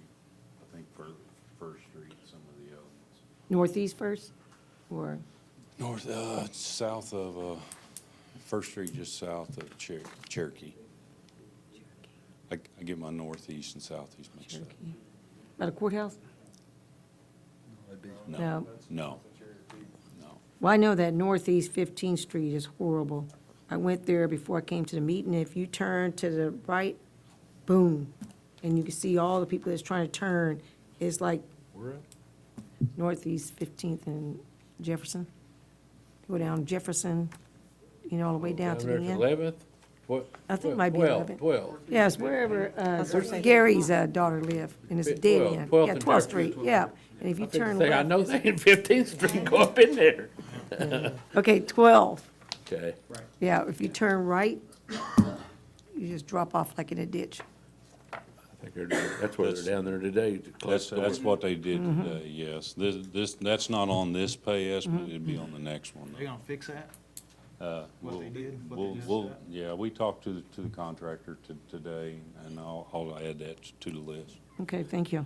I think First Street, some of the other ones. Northeast first, or? North, south of, First Street, just south of Cherokee. I get my northeast and southeast mixed up. Cherokee. By the courthouse? No, No. no. Well, I know that Northeast 15th Street is horrible. I went there before I came to the meeting. If you turn to the right, boom, and you can see all the people that's trying to turn. It's like Northeast 15th and Jefferson. Go down Jefferson, all the way down to the end. 11th? What? I think it might be 11th. 12. Yes, wherever Gary's daughter lived, and it's a dead end. 12th Yeah, and 12th Jefferson. Street, yeah. And if you turn I left. know they in 15th Street, go up in there. Okay, 12. Okay. Yeah, if you turn right, you just drop off like in a ditch. I think that's where they're down there today. to collect That's the- what they did today, yes. That's not on this pay estimate, it'd be on the next one. They gonna fix that? What We'll- they did, what we'll- they just we'll- said? Yeah, we talked to the contractor today, and I'll add that to the list. Okay, thank you.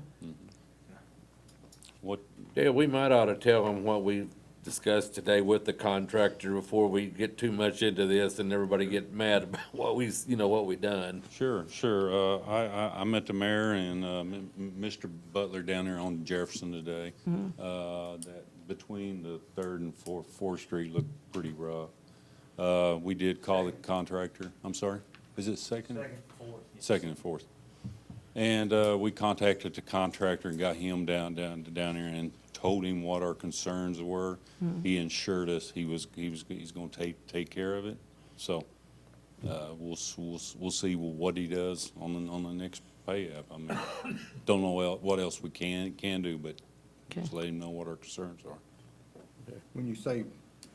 What, Yeah, we might ought to tell them what we discussed today with the contractor before we get too much into this and everybody get mad about what we done. Sure. I met the mayor and Mr. Butler down there on Jefferson today. That between the 3rd and 4th Street looked pretty rough. We did call the contractor. I'm sorry, is it second? Second and fourth. And we contacted the contractor and got him down there and told him what our concerns were. He assured us he's going to take care of it. So we'll see what he does on the next pay app. I mean, don't know what else we can do, but just let him know what our concerns are. When you say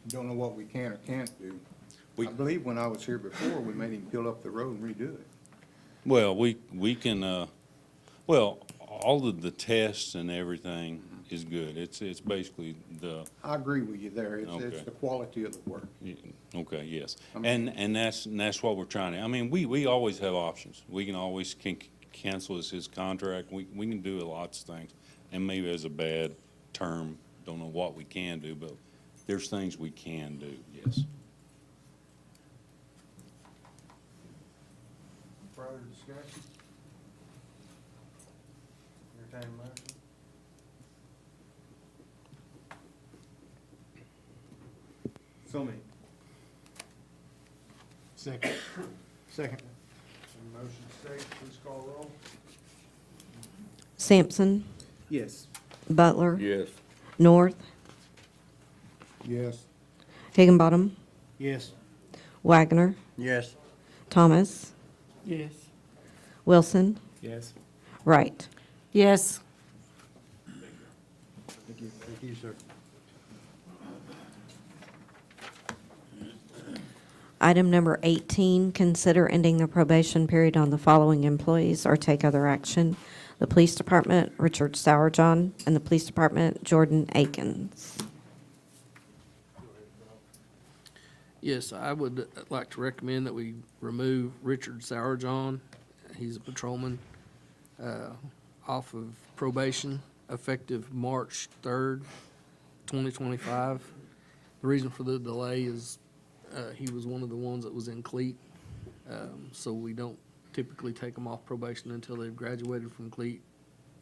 don't know what we can or can't do, I believe when I was here before, we made him peel up the road and redo it. Well, we can, all of the tests and everything is good. It's basically the, I agree with you there. It's Okay. the quality of the work. okay, yes. And that's what we're trying to, I mean, we always have options. We can always cancel his contract. We can do lots of things. And maybe as a bad term, don't know what we can do, but there's things we can do, yes. Further discussion? Entertain a motion? So many. Second. Second. Motion second, please call roll. Sampson, Yes. Butler, Yes. North, Yes. Higginbottom, Yes. Wagoner, Yes. Thomas, Yes. Wilson, Yes. Wright. Yes. Thank you, sir. Item number 18, consider ending the probation period on the following employees or take other action. The Police Department, Richard Sourjohn, and the Police Department, Jordan Akins. Yes, I would like to recommend that we remove Richard Sourjohn. He's a patrolman. off of probation effective March 3rd, 2025. The reason for the delay is he was one of the ones that was in CLEAT, so we don't typically take them off probation until they've graduated from CLEAT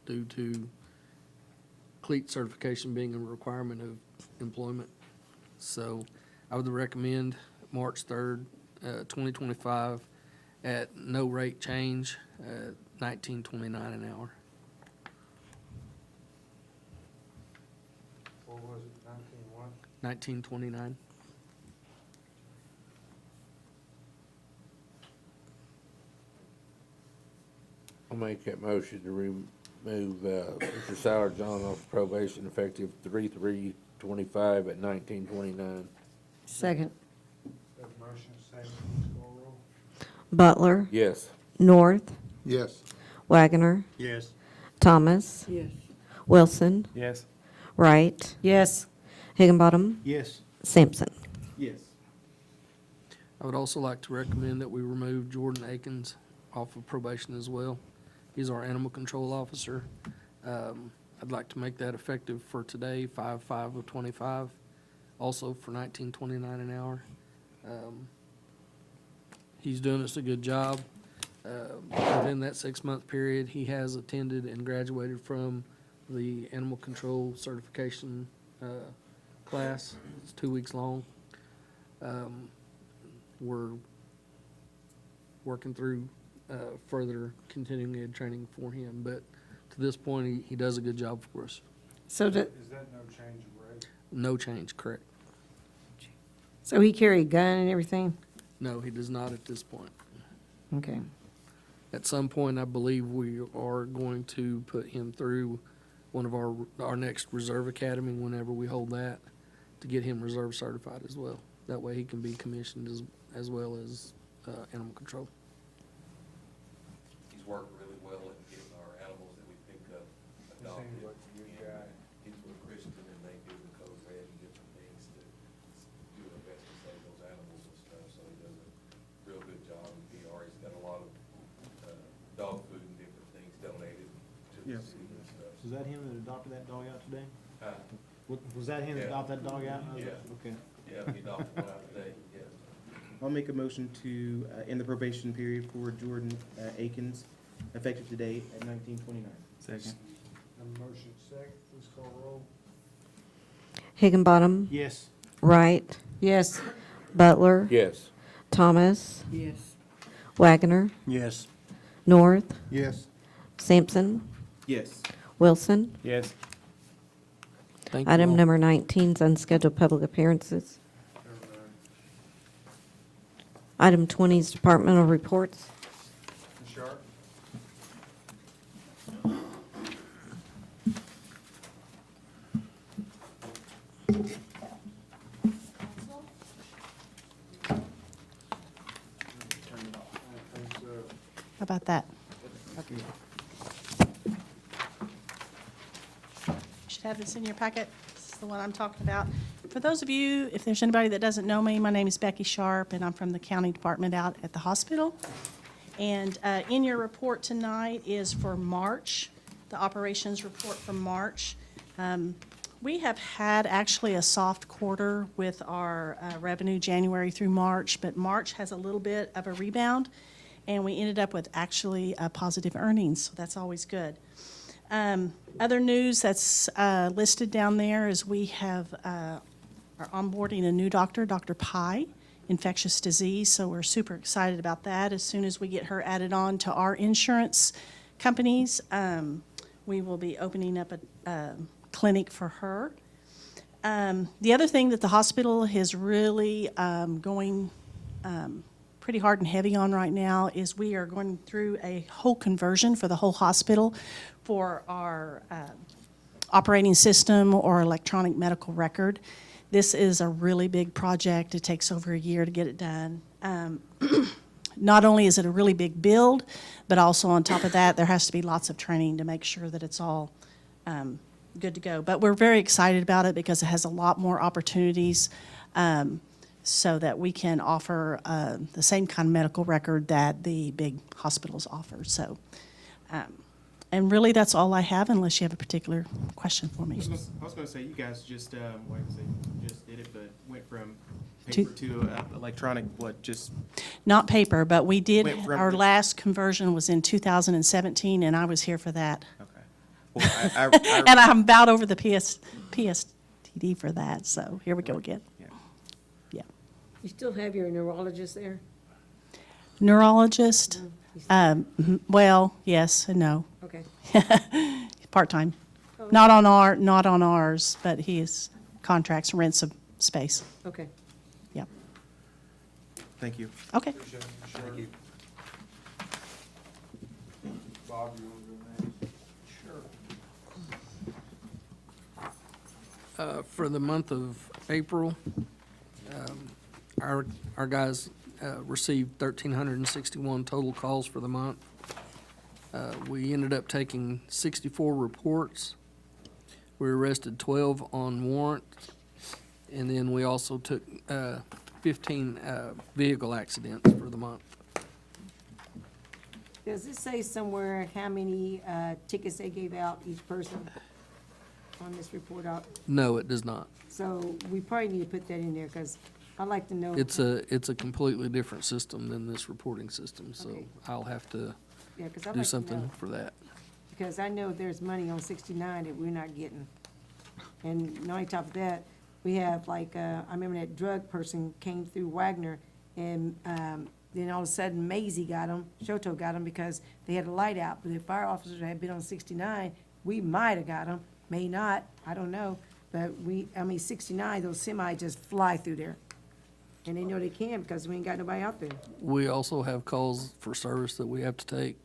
due to CLEAT certification being a requirement of employment. So I would recommend March 3rd, 2025 at no rate change, $19.29 an hour. What was it, 19 what? $19.29. I'll make that motion to remove Mr. Sour John off probation effective 3/3/25 at 19.29. Second. Have a motion, second, please call roll. Butler, Yes. North, Yes. Wagoner, Yes. Thomas, Yes. Wilson, Yes. Wright, Yes. Higginbottom, Yes. Sampson. Yes. I would also like to recommend that we remove Jordan Akins off of probation as well. He's our animal control officer. I'd like to make that effective for today, 5/5/25, also for $19.29 an hour. He's doing us a good job. Within that 6-month period, he has attended and graduated from the animal control certification class. It's 2 weeks long. We're working through further continuing ed training for him, but to this point, he does a good job for us. So Is that no change of rate? No change, correct? so he carry a gun and everything? No, he does not at this point. Okay. At some point, I believe we are going to put him through one of our next reserve academy whenever we hold that, to get him reserve certified as well. That way he can be commissioned as well as animal control. He's worked really well at getting our animals that we pick up adopted. Seems like a good guy. He's with Christian and they do the code red and different things to do their best to save those animals and stuff, so he does a real good job in PR. He's got a lot of dog food and different things donated to the Yeah. city and stuff. Was that him that adopted that dog out today? Uh, Was that him that Yeah. adopted that dog out? Yeah. Okay. Yeah, he adopted one out today, yeah. I'll make a motion to end the probation period for Jordan Akins, effective today at 19/29. Second. Have a motion, second, please call roll. Higginbottom, Yes. Wright, Yes. Butler, Yes. Thomas, Yes. Wagoner, Yes. North, Yes. Sampson, Yes. Wilson. Yes. Thank you Item all. number 19 is unscheduled public appearances. Item 20 is departmental reports. Ms. Sharp? How about that? You should have this in your packet. This is the one I'm talking about. For those of you, if there's anybody that doesn't know me, my name is Becky Sharp, and I'm from the county department out at the hospital. And in your report tonight is for March, the operations report for March. We have had actually a soft quarter with our revenue January through March, but March has a little bit of a rebound, and we ended up with actually positive earnings, so that's always good. Other news that's listed down there is we have are onboarding a new doctor, Dr. Pye, infectious disease, so we're super excited about that. As soon as we get her added on to our insurance companies, we will be opening up a clinic for her. The other thing that the hospital is really going pretty hard and heavy on right now is we are going through a whole conversion for the whole hospital for our operating system or electronic medical record. This is a really big project. It takes over a year to get it done. Not only is it a really big build, but also on top of that, there has to be lots of training to make sure that it's all good to go. But we're very excited about it because it has a lot more opportunities so that we can offer the same kind of medical record that the big hospitals offer. So And really, that's all I have, unless you have a particular question for me. I was gonna say, you guys just, like I say, just did it, but went from To- paper to electronic, just, Not paper, but we did, Went from our the- last conversion was in 2017, and I was here for that. okay. Well, I And I'm about over the PSTD for that, so here we go again. Yeah. You still have your neurologist there? Neurologist, well, yes and no. Okay. Part-time. Not on ours, but he is contracts, rents of space. Okay. Yep. Thank you. Okay. Thank you. Bob, you want to go next? For the month of April, our guys received 1,361 total calls for the month. We ended up taking 64 reports. We arrested 12 on warrant, and then we also took 15 vehicle accidents for the month. Does it say somewhere how many tickets they gave out each person on this report out? No, it does not. So we probably need to put that in there, because I'd like to know. It's a completely different system than this reporting system, so Okay. I'll have to Yeah, 'cause I'd do like to something know. for that. Because I know there's money on 69 that we're not getting. And not only top of that, we have like, I remember that drug person came through Wagoner, and then all of a sudden Maisie got him, Shoto got him because they had a light out. But if our officers had been on 69, we might have got him, may not, I don't know. But 69, those semi just fly through there. And they know they can because we ain't got nobody out there. We also have calls for service that we have to take.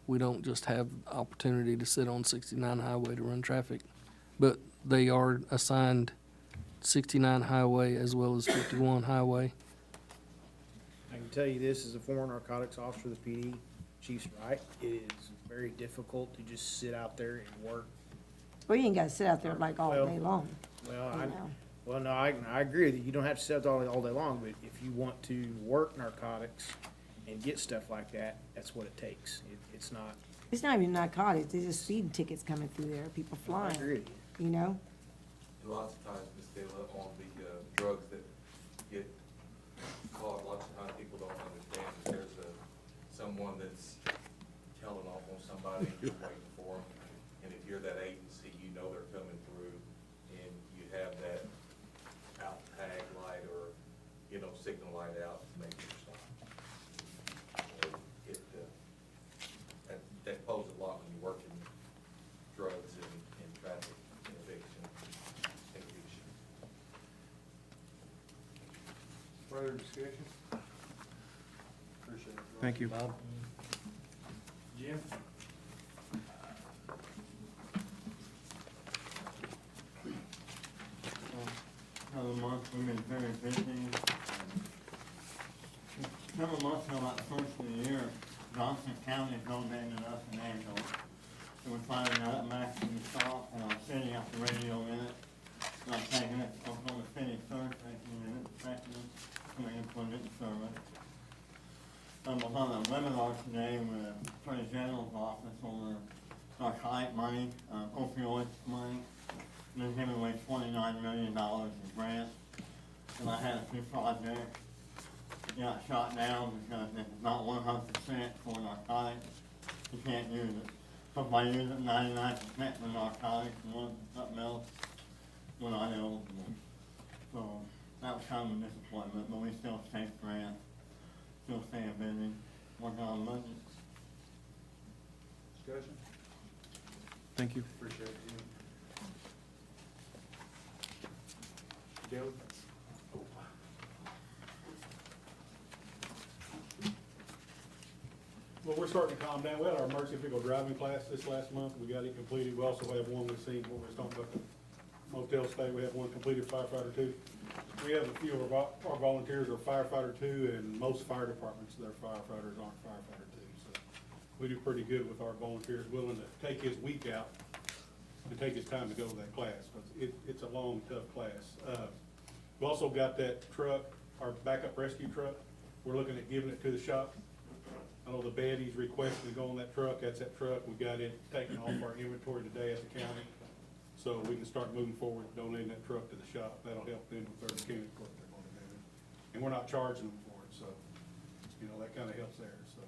We don't just have opportunity to sit on 69 highway to run traffic, but they are assigned 69 highway as well as 51 highway. I can tell you this, as a former narcotics officer of the PD, Chief's right, it is very difficult to just sit out there and work. Well, you ain't got to sit out there like all Well, day long. Well, you know. no, I agree with you. You don't have to sit out all day long, but if you want to work narcotics and get stuff like that, that's what it takes. It's not. It's not even narcotics, it's just speeding tickets coming through there, people flying. I agree with you. You know? Lots of times, Ms. Taylor, on the drugs that get caught, lots of times people don't understand that there's someone that's telling off on somebody and you're waiting for them. And if you're that agency, you know they're coming through and you have that out tag light or, signal light out to make you stop. So that poses a lot when you're working drugs and traffic interdiction. Further discussion? Appreciate it. Thank you. Bob? Jim? Another month, we've been very busy. Several months ago, about the first of the year, Johnson County donated us an ambulance. So we're finding out at Maximum Stop, and I'm sitting out the radio in it. And I'm taking it to Oklahoma City first, taking it, inspecting it, and we put it in service. I was on a webinar today with the Attorney General's office on narcotic money, opioid money. They're giving away $29 million in grants. And I had a few projects got shot down because it's not 100% for narcotics. You can't use it. So if I use it 99% for narcotics and one for something else, we're not eligible. So that was kind of a disappointment, but we still take grants, still staying busy, working on budgets. Discussion? Thank you. Appreciate it, Jim. Joe? Well, we're starting to calm down. We had our emergency vehicle driving class this last month. We got it completed. We also have one, we've seen, what we was talking about, the motel stay. We have one completed, firefighter 2. We have a few of our volunteers are firefighter 2, and most fire departments, their firefighters aren't firefighter 2. So we do pretty good with our volunteers willing to take his week out and take his time to go to that class. But it's a long, tough class. We've also got that truck, our backup rescue truck. We're looking at giving it to the shop. I know the bed he's requesting to go on that truck, that's that truck. We got it taken off our inventory today at the county. So we can start moving forward, donating that truck to the shop. That'll help them with their mechanic work they're gonna do. And we're not charging them for it, so, you know, that kinda helps there, so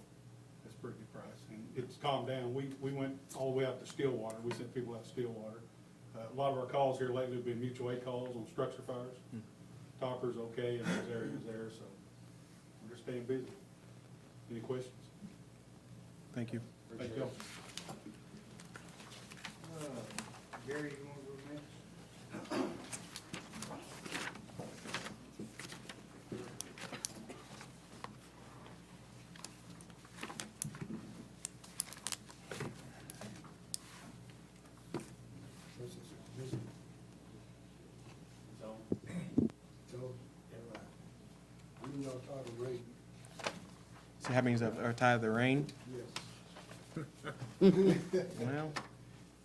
that's a pretty good price. And it's calmed down. We went all the way out to Stillwater. We sent people out to Stillwater. A lot of our calls here lately have been mutual aid calls on structure fires. Topper's okay in those areas there, so we're just staying busy. Any questions? Thank you. Thank you. Gary, you wanna go next? So how many are tied to the rain? Yes. Well,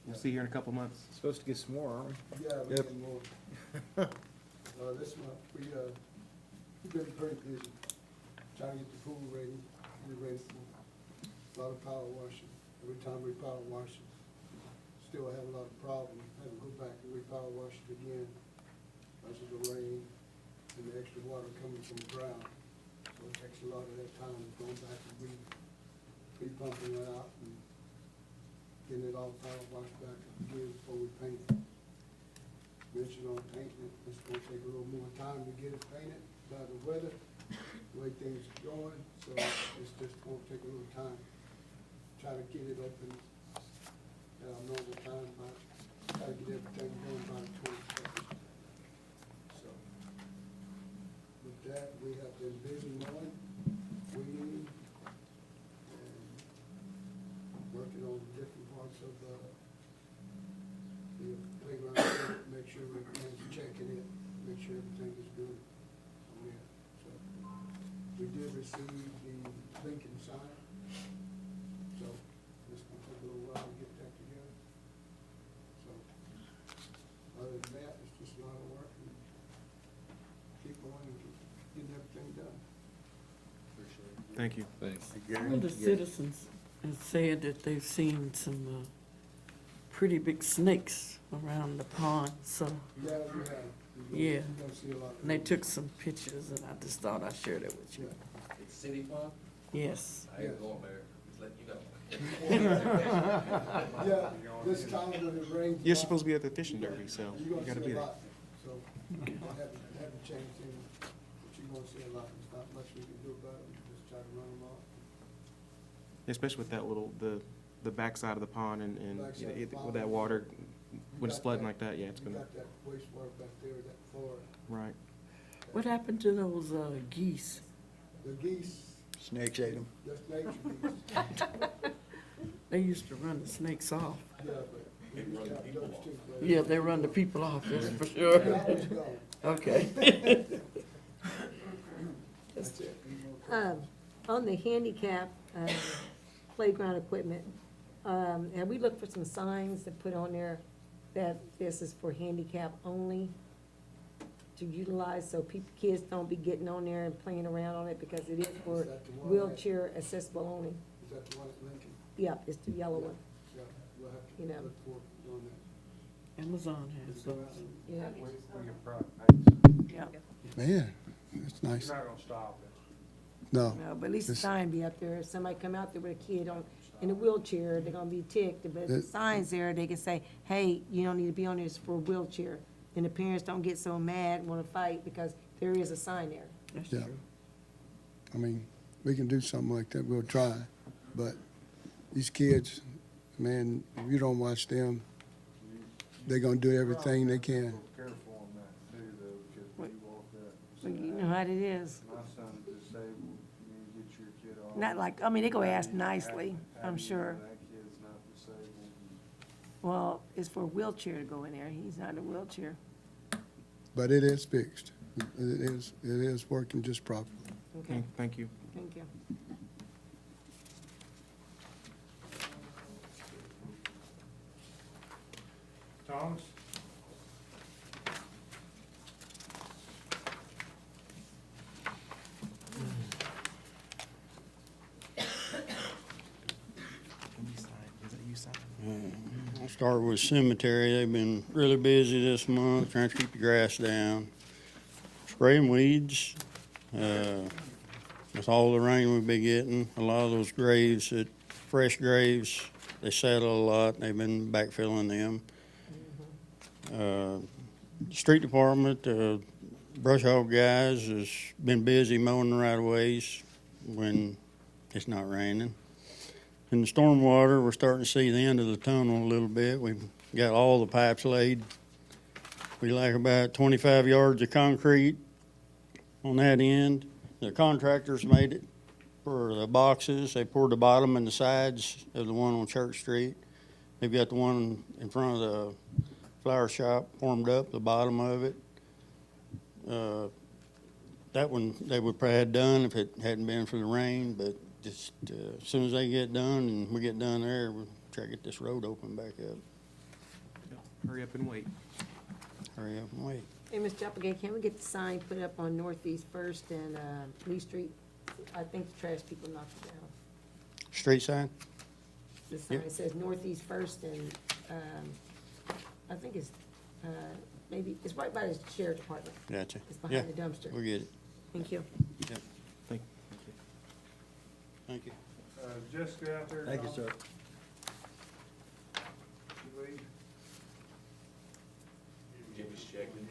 we'll see here in a couple months. Supposed to get some more, aren't we? Yeah, we can more. This month, we've been pretty busy, trying to get the pool ready, get ready for a lot of power washing. Every time we power wash it, still have a lot of problems, have to go back and re-power wash it again, because of the rain and the extra water coming from the ground. So it takes a lot of that time going back and re-pumping it out and getting it all power washed back again before we paint it. Mentioned on painting it, it's gonna take a little more time to get it painted by the weather, the way things are going, so it's just gonna take a little time. Try to get it open at our normal time, but try to get everything done by the 22nd. So, with that, we have been busy mowing, weeding, and working on different parts of the playground, make sure everything's checking it, make sure everything is good on there. So, we did receive the Lincoln sign, so it's gonna take a little while to get that together. So, other than that, it's just a lot of work and keep going and keep getting everything done. Thank you. One of the citizens has said that they've seen some pretty big snakes around the pond, so, Yeah, we have. yeah. You're gonna see a lot of And they them. took some pictures, and I just thought I'd share that with you. It's city pump? Yes. I ain't going there, just letting you know. Yeah, this time when it rains. You're supposed to be at the fishing derby, so you You're gotta gonna be see a there. lot, so, haven't changed any, but you're gonna see a lot, there's not much we can do about it, we can just try to run them off. Especially with that little, the backside of the pond and Backside of the with pond. that water, when it's got flooding that- like that, yeah, it's You gonna, got that wastewater back there, that Florida. right. What happened to those geese? The geese, Snakes ate them. the snakes are geese, They used to run the snakes off. yeah, but we just got those two. but- Yeah, they run the people off, that's for sure. That one's gone. Okay. That's it. Any more questions? On the handicap playground equipment, have we looked for some signs to put on there that this is for handicap only to utilize, so kids don't be getting on there and playing around on it, because it is for Is that the one that- wheelchair accessible only? Is that the one at Lincoln? Yep, it's the yellow one, Yeah, we'll have You know. to look for doing that. Amazon has those. yeah. Yeah. Man, that's nice. You're not gonna stop it. No. No, but at least the This- sign be up there. If somebody come out there with a kid in a wheelchair, they're gonna be ticked. But if the It- sign's there, they can say, hey, you don't need to be on this for a wheelchair. And the parents don't get so mad and wanna fight because there is a sign there. That's Yeah. true. I mean, we can do something like that, we'll try, but these kids, man, if you don't watch them, they're gonna do everything they can. Careful on that too, though, because we walk that. Well, you know how it is. My son's disabled, you need to get your kid off. Not like, I mean, they go ask nicely, I'm sure. That kid's not disabled. Well, it's for a wheelchair to go in there. He's not in a wheelchair. But it is fixed, it is working just properly. Okay, Thank you. thank you. Thomas? I'll start with cemetery. They've been really busy this month, trying to keep the grass down. Spraying weeds, with all the rain we've been getting. A lot of those graves, fresh graves, they settle a lot. They've been backfilling them. Street department, brush hog guys has been busy mowing the right of ways when it's not raining. In the stormwater, we're starting to see the end of the tunnel a little bit. We've got all the pipes laid. We lack about 25 yards of concrete on that end. The contractors made it for the boxes. They poured the bottom and the sides of the one on Church Street. They've got the one in front of the flower shop formed up, the bottom of it. That one they would probably had done if it hadn't been for the rain, but just as soon as they get done and we get done there, we'll try to get this road open back up. Hurry up and wait. Hurry up and wait. Hey, Mr. Applegate, can we get the sign put up on Northeast First and Lee Street? I think the trash people knocked it down. Street sign? The sign Yep. says Northeast First and, I think it's, maybe, it's right by the sheriff department. Gotcha. It's behind the dumpster. We'll get it. Thank you. Yep. Thank Thank you. Jessica out there. Thank you, sir. You leave? Jimmy's checking.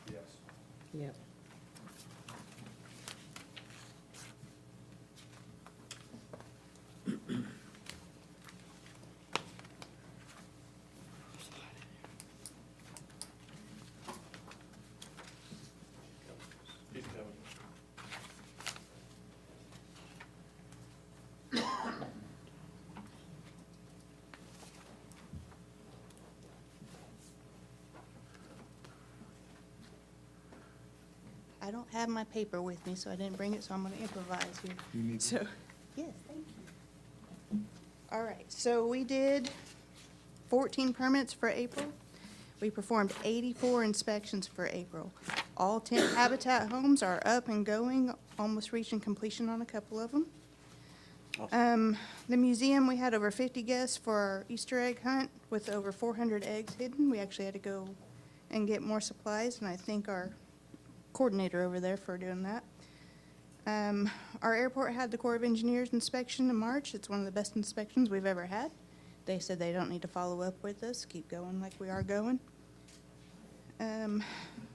Yes. Yep. He's coming. I don't have my paper with me, so I didn't bring it, so I'm gonna improvise here. You need So, yes, thank you. All right, so we did 14 permits for April. We performed 84 inspections for April. All 10 Habitat homes are up and going, almost reaching completion on a couple of them. The museum, we had over 50 guests for our Easter egg hunt with over 400 eggs hidden. We actually had to go and get more supplies, and I thank our coordinator over there for doing that. Our airport had the Corps of Engineers inspection in March. It's one of the best inspections we've ever had. They said they don't need to follow up with us, keep going like we are going.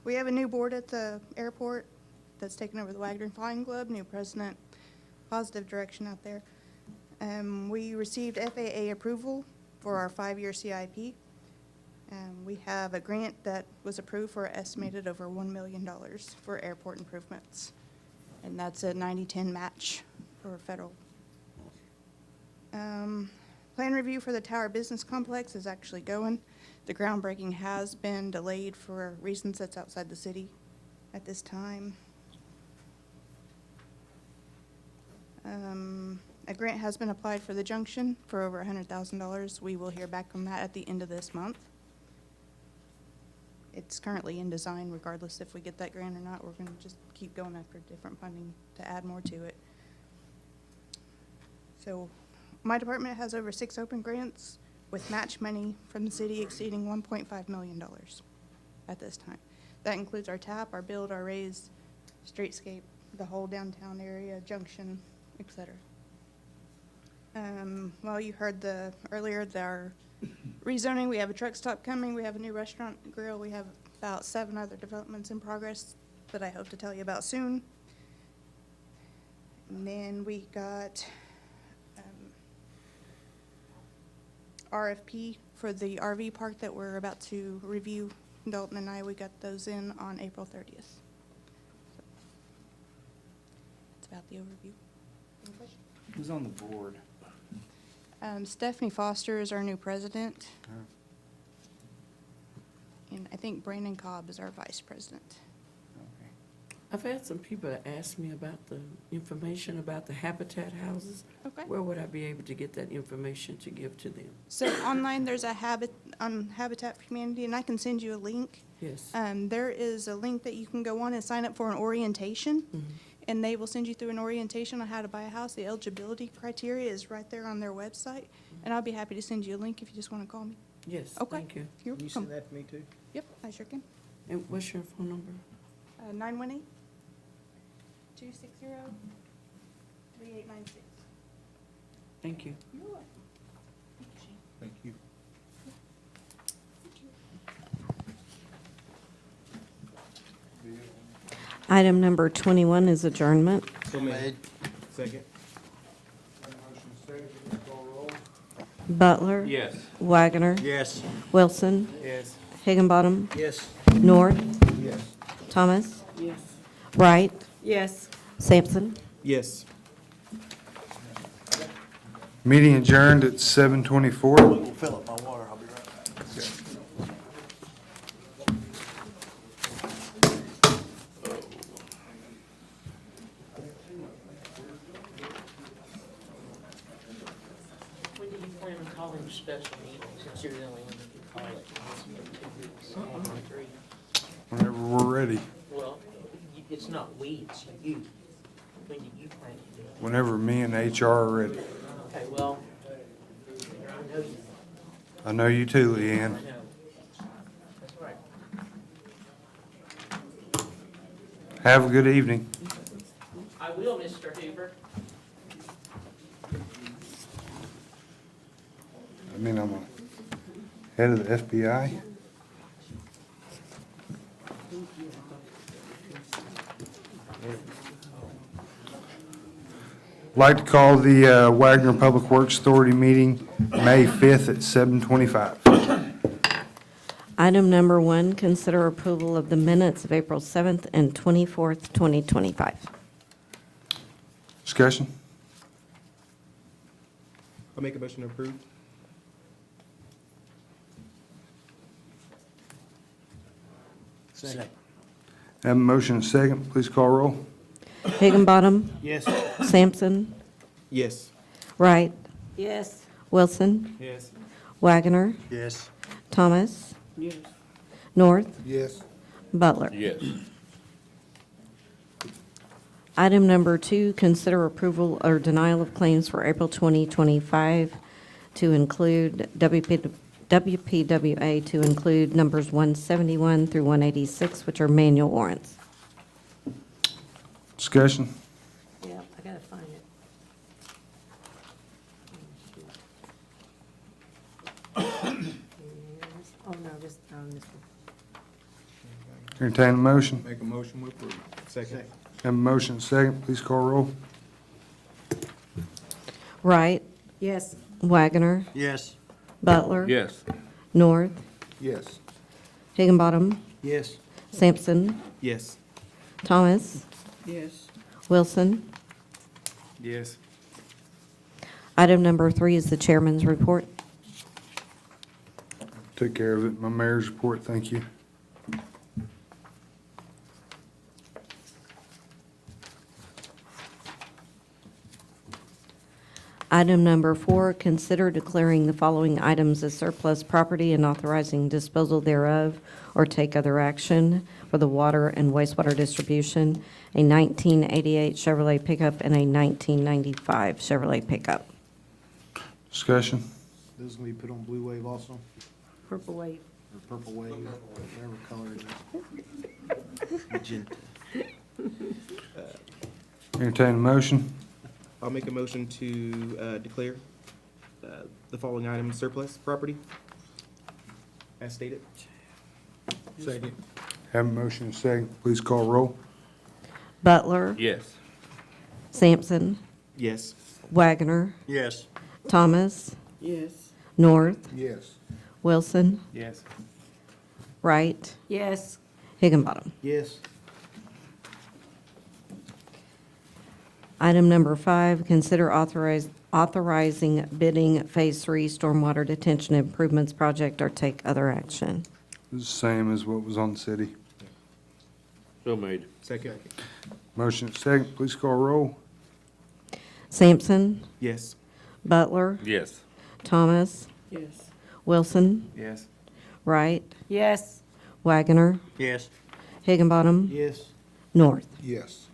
We have a new board at the airport that's taken over the Wagoner Flying Club, new president, positive direction out there. We received FAA approval for our 5-year CIP. We have a grant that was approved for estimated over $1 million for airport improvements. And that's a 90-10 match for federal. Plan review for the Tower Business Complex is actually going. The groundbreaking has been delayed for reasons that's outside the city at this time. A grant has been applied for the junction for over $100,000. We will hear back on that at the end of this month. It's currently in design. Regardless if we get that grant or not, we're going to just keep going after different funding to add more to it. So my department has over 6 open grants with match money from the city exceeding $1.5 million at this time. That includes our TAP, our build, our raise, streetscape, the whole downtown area, junction, etc. Well, you heard earlier our rezoning. We have a truck stop coming. We have a new restaurant and grill. We have about 7 other developments in progress that I hope to tell you about soon. And then we got RFP for the RV park that we're about to review. Dalton and I, we got those in on April 30th. So, that's about the overview. Any questions? Who's on the board? Stephanie Foster is our new president. And I think Brandon Cobb is our vice president. I've had some people that ask me about the information about the Habitat houses. Okay. Where would I be able to get that information to give to them? So online, there's a Habitat for Humanity, and I can send you a link. Yes. There is a link that you can go on and sign up for an orientation. and they will send you through an orientation on how to buy a house. The eligibility criteria is right there on their website, and I'll be happy to send you a link if you just want to call me. Yes, Okay. thank you. You're Can you welcome. send that to me too? Yep, I sure can. And what's your phone number? 918-260-3896. Thank you. You're welcome. Thank you, Shane. Thank you. Item number 21 is adjournment. So made. Second. Motion second, please call roll. Butler. Yes. Wagoner. Yes. Wilson. Yes. Higginbottom. Yes. North. Yes. Thomas. Yes. Wright. Yes. Sampson. Yes. Meeting adjourned at 7:24. We'll fill up my water, I'll be right back. When do you plan on calling your special meeting, since you're the only one that can call it? It's been 2 weeks, or 3. Whenever we're ready. Well, it's not we, it's you. When do you plan to do it? Whenever me and HR are ready. Okay, well, I know you, I know you too, I Leanne. know. That's right. Have a good evening. I will, Mr. Hoover. I mean, I'm head of the FBI. Like to call the Wagoner Public Works Authority meeting May 5th at 7:25. Item number 1, consider approval of the minutes of April 7th and 24th, 2025. Discussion? I'll make a motion to approve. Second. Have a motion and a second. Please call roll. Higginbottom. Yes. Sampson. Yes. Wright. Yes. Wilson. Yes. Wagoner. Yes. Thomas. Yes. North. Yes. Butler. Yes. Item number 2, consider approval or denial of claims for April 2025 to include WPWA to include numbers 171 through 186, which are manual warrants. Discussion? Yeah, I gotta find it. Oh, no, this one. Entertain a motion. Make a motion, we approve. Second. Have a motion and a second. Please call roll. Wright. Yes. Wagoner. Yes. Butler. Yes. North. Yes. Higginbottom. Yes. Sampson. Yes. Thomas. Yes. Wilson. Yes. Item number 3 is the chairman's report. Took care of it. My mayor's report, thank you. Item number 4, consider declaring the following items as surplus property and authorizing disposal thereof or take other action for the water and wastewater distribution, a 1988 Chevrolet pickup and a 1995 Chevrolet pickup. Discussion? This is gonna be put on Blue Wave also, Purple wave. or Purple Wave, whatever color it is. Magenta. Entertain a motion. I'll make a motion to declare the following items surplus property as stated. Second. Have a motion and a second. Please call roll. Butler. Yes. Sampson. Yes. Wagoner. Yes. Thomas. Yes. North. Yes. Wilson. Yes. Wright. Yes. Higginbottom. Yes. Item number 5, consider authorizing bidding Phase 3 Stormwater Detention Improvements Project or take other action. This is the same as what was on the city. So made. Second. Motion and a second. Please call roll. Sampson. Yes. Butler. Yes. Thomas. Yes. Wilson. Yes. Wright. Yes. Wagoner. Yes. Higginbottom. Yes. North. Yes.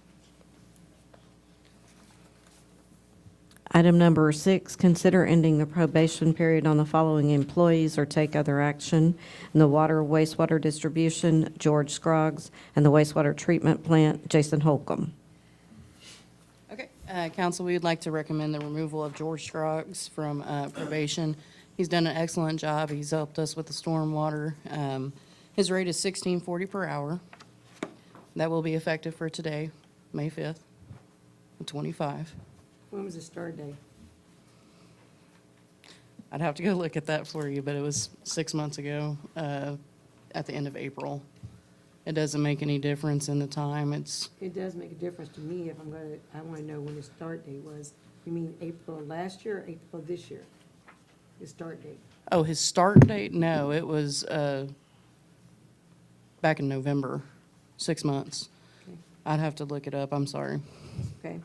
Item number 6, consider ending the probation period on the following employees or take other action. In the water wastewater distribution, George Scroggs, and the wastewater treatment plant, Jason Holcomb. Okay, council, we would like to recommend the removal of George Scroggs from probation. He's done an excellent job. He's helped us with the stormwater. His rate is $16.40 per hour. That will be effective for today, May 5th, 25. When was the start date? I'd have to go look at that for you, but it was 6 months ago, at the end of April. It doesn't make any difference in the time. It's, It does make a difference to me if I want to know when the start date was. You mean April of last year or April of this year? The start date? oh, his start date? No, it was back in November, 6 months. Okay. I'd have to look it up, I'm sorry. Okay.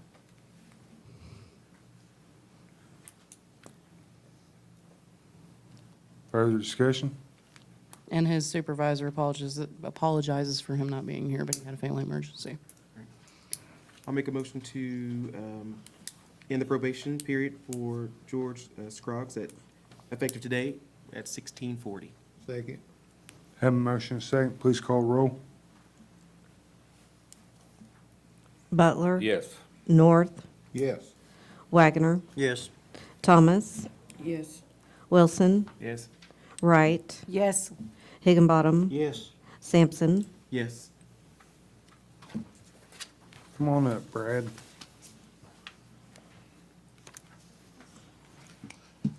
Further discussion? And his supervisor apologizes for him not being here, but he had a family emergency. I'll make a motion to end the probation period for George Scroggs at, effective today at 16:40. Second. Have a motion, second, please call roll. Butler. Yes. North. Yes. Wagoner. Yes. Thomas. Yes. Wilson. Yes. Wright. Yes. Higginbottom. Yes. Sampson. Yes. Come on up, Brad.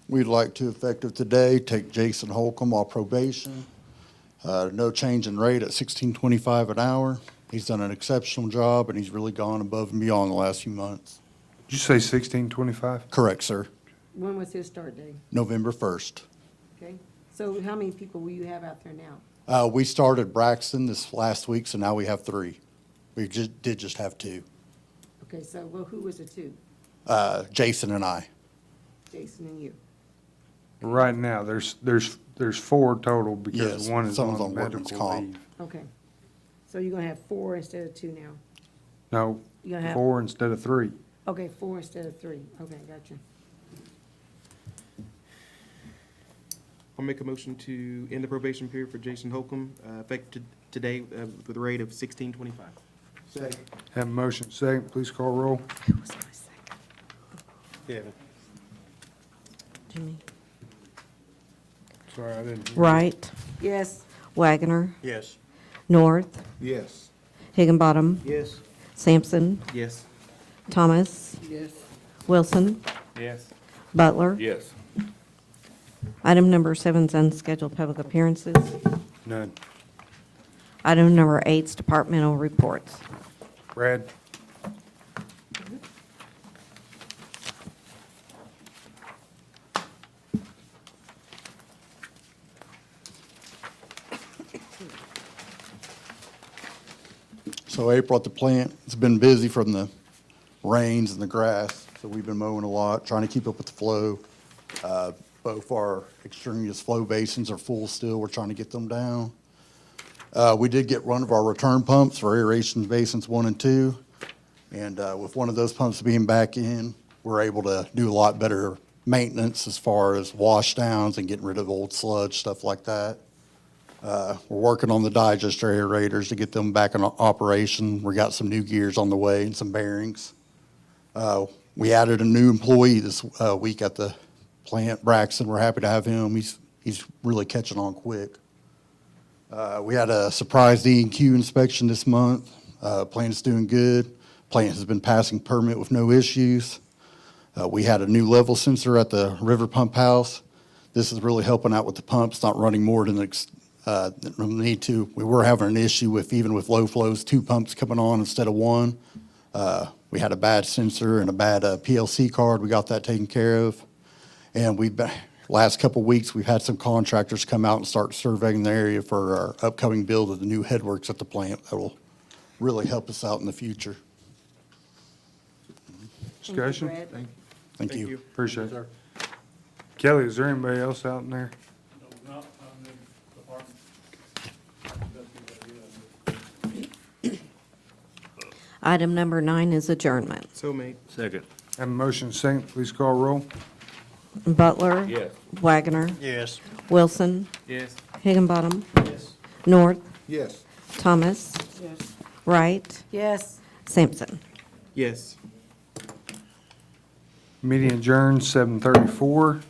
We'd like to, effective today, take Jason Holcomb off probation. No change in rate at $16.25 an hour. He's done an exceptional job, and he's really gone above and beyond the last few months. Did you say 1625? Correct, sir. When was his start date? November 1st. Okay. So how many people will you have out there now? We started Braxton this last week, so now we have 3. We did just have 2. Okay, so, well, who was the 2? Jason and I. Jason and you. Right now, there's 4 total because Yes, one is someone's on on workman's medical comp. leave. Okay. So you're gonna have 4 instead of 2 now? No, You're gonna have- 4 instead of 3. Okay, 4 instead of 3. Okay, gotcha. I'll make a motion to end the probation period for Jason Holcomb, effective today with a rate of 16:25. Second. Have a motion, second, please call roll. Who was my second? Kevin. Jimmy. Sorry, I didn't hear. Wright. Yes. Wagoner. Yes. North. Yes. Higginbottom. Yes. Sampson. Yes. Thomas. Yes. Wilson. Yes. Butler. Yes. Item number 7 is unscheduled public appearances. None. Item number 8 is departmental reports. Brad? So April at the plant, it's been busy from the rains and the grass, so we've been mowing a lot, trying to keep up with the flow. Both our extraneous flow basins are full still, we're trying to get them down. We did get one of our return pumps for aeration basins 1 and 2, and with one of those pumps being back in, we're able to do a lot better maintenance as far as wash downs and getting rid of old sludge, stuff like that. We're working on the digester aerators to get them back in operation. We got some new gears on the way and some bearings. We added a new employee this week at the plant, Braxton. We're happy to have him. He's really catching on quick. We had a surprise E&Q inspection this month. Plant is doing good. Plant has been passing permit with no issues. We had a new level sensor at the river pump house. This is really helping out with the pumps, not running more than we need to. We were having an issue with, even with low flows, 2 pumps coming on instead of 1. We had a bad sensor and a bad PLC card. We got that taken care of. And last couple of weeks, we've had some contractors come out and start surveying the area for our upcoming build of the new headworks at the plant. That will really help us out in the future. Discussion? Brad. Thank you. Appreciate it. Kelly, is there anybody else out in there? Item number 9 is adjournment. So made. Second. Have a motion second, please call roll. Butler. Yes. Wagoner. Yes. Wilson. Yes. Higginbottom. North. Yes. Thomas. Yes. Wright. Yes. Sampson. Yes. Meeting adjourned 7:34.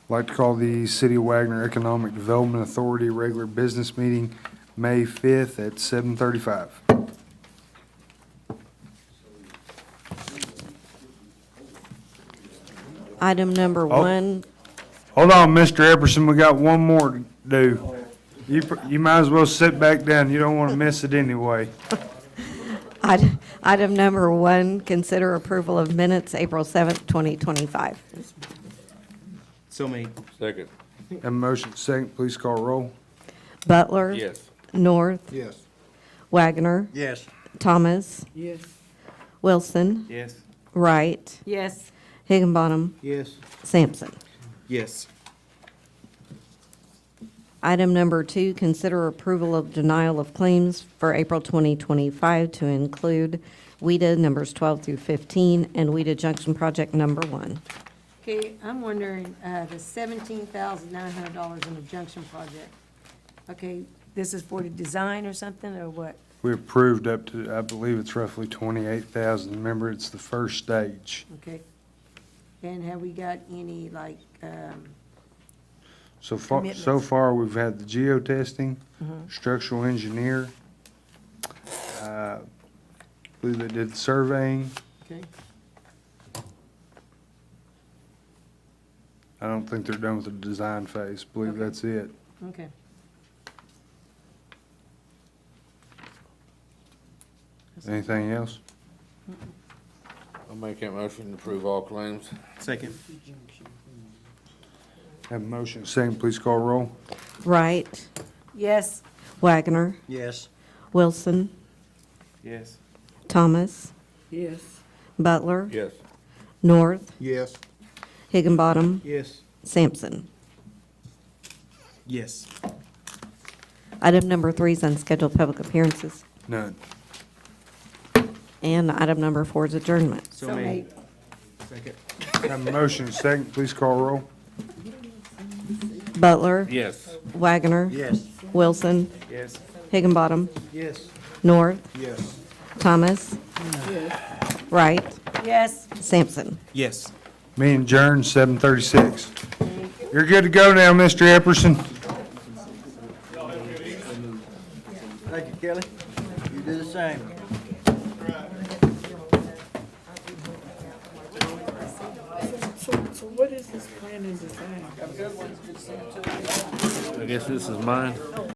Like to call the City of Wagoner Economic Development Authority regular business meeting May 5th at 7:35. Item number Oh. 1, Hold on, Mr. Epperson, we got one more to do. You might as well sit back down, you don't want to miss it anyway. item number 1, consider approval of minutes, April 7th, 2025. So made. Second. Have a motion second, please call roll. Butler. Yes. North. Yes. Wagoner. Yes. Thomas. Yes. Wilson. Yes. Wright. Yes. Higginbottom. Yes. Sampson. Yes. Item number 2, consider approval of denial of claims for April 2025 to include WPWA numbers 12 through 15 and WPWA Junction Project number 1. Okay, I'm wondering, the $17,900 in the junction project. Okay, this is for the design or something, or what? We approved up to, I believe it's roughly 28,000. Remember, it's the first stage. Okay. And have we got any, like, So Commitments. far, we've had the geotesting, Mhm. structural engineer, I believe they did the surveying. okay, I don't think they're done with the design phase. Believe that's it. okay. Anything else? I'll make that motion to approve all claims. Second. Have a motion second, please call roll. Wright. Yes. Wagoner. Yes. Wilson. Yes. Thomas. Yes. Butler. Yes. North. Yes. Higginbottom. Yes. Sampson. Yes. Item number 3 is unscheduled public appearances. None. And item number 4 is adjournment. So made. Second. Have a motion second, please call roll. Butler. Yes. Wagoner. Yes. Wilson. Yes. Higginbottom. Yes. North. Yes. Thomas. Yes. Wright. Yes. Sampson. Yes. Meeting adjourned 7:36. You're good to go now, Mr. Epperson. Thank you, Kelly. You do the same. So what is this plan and design? I guess this is mine.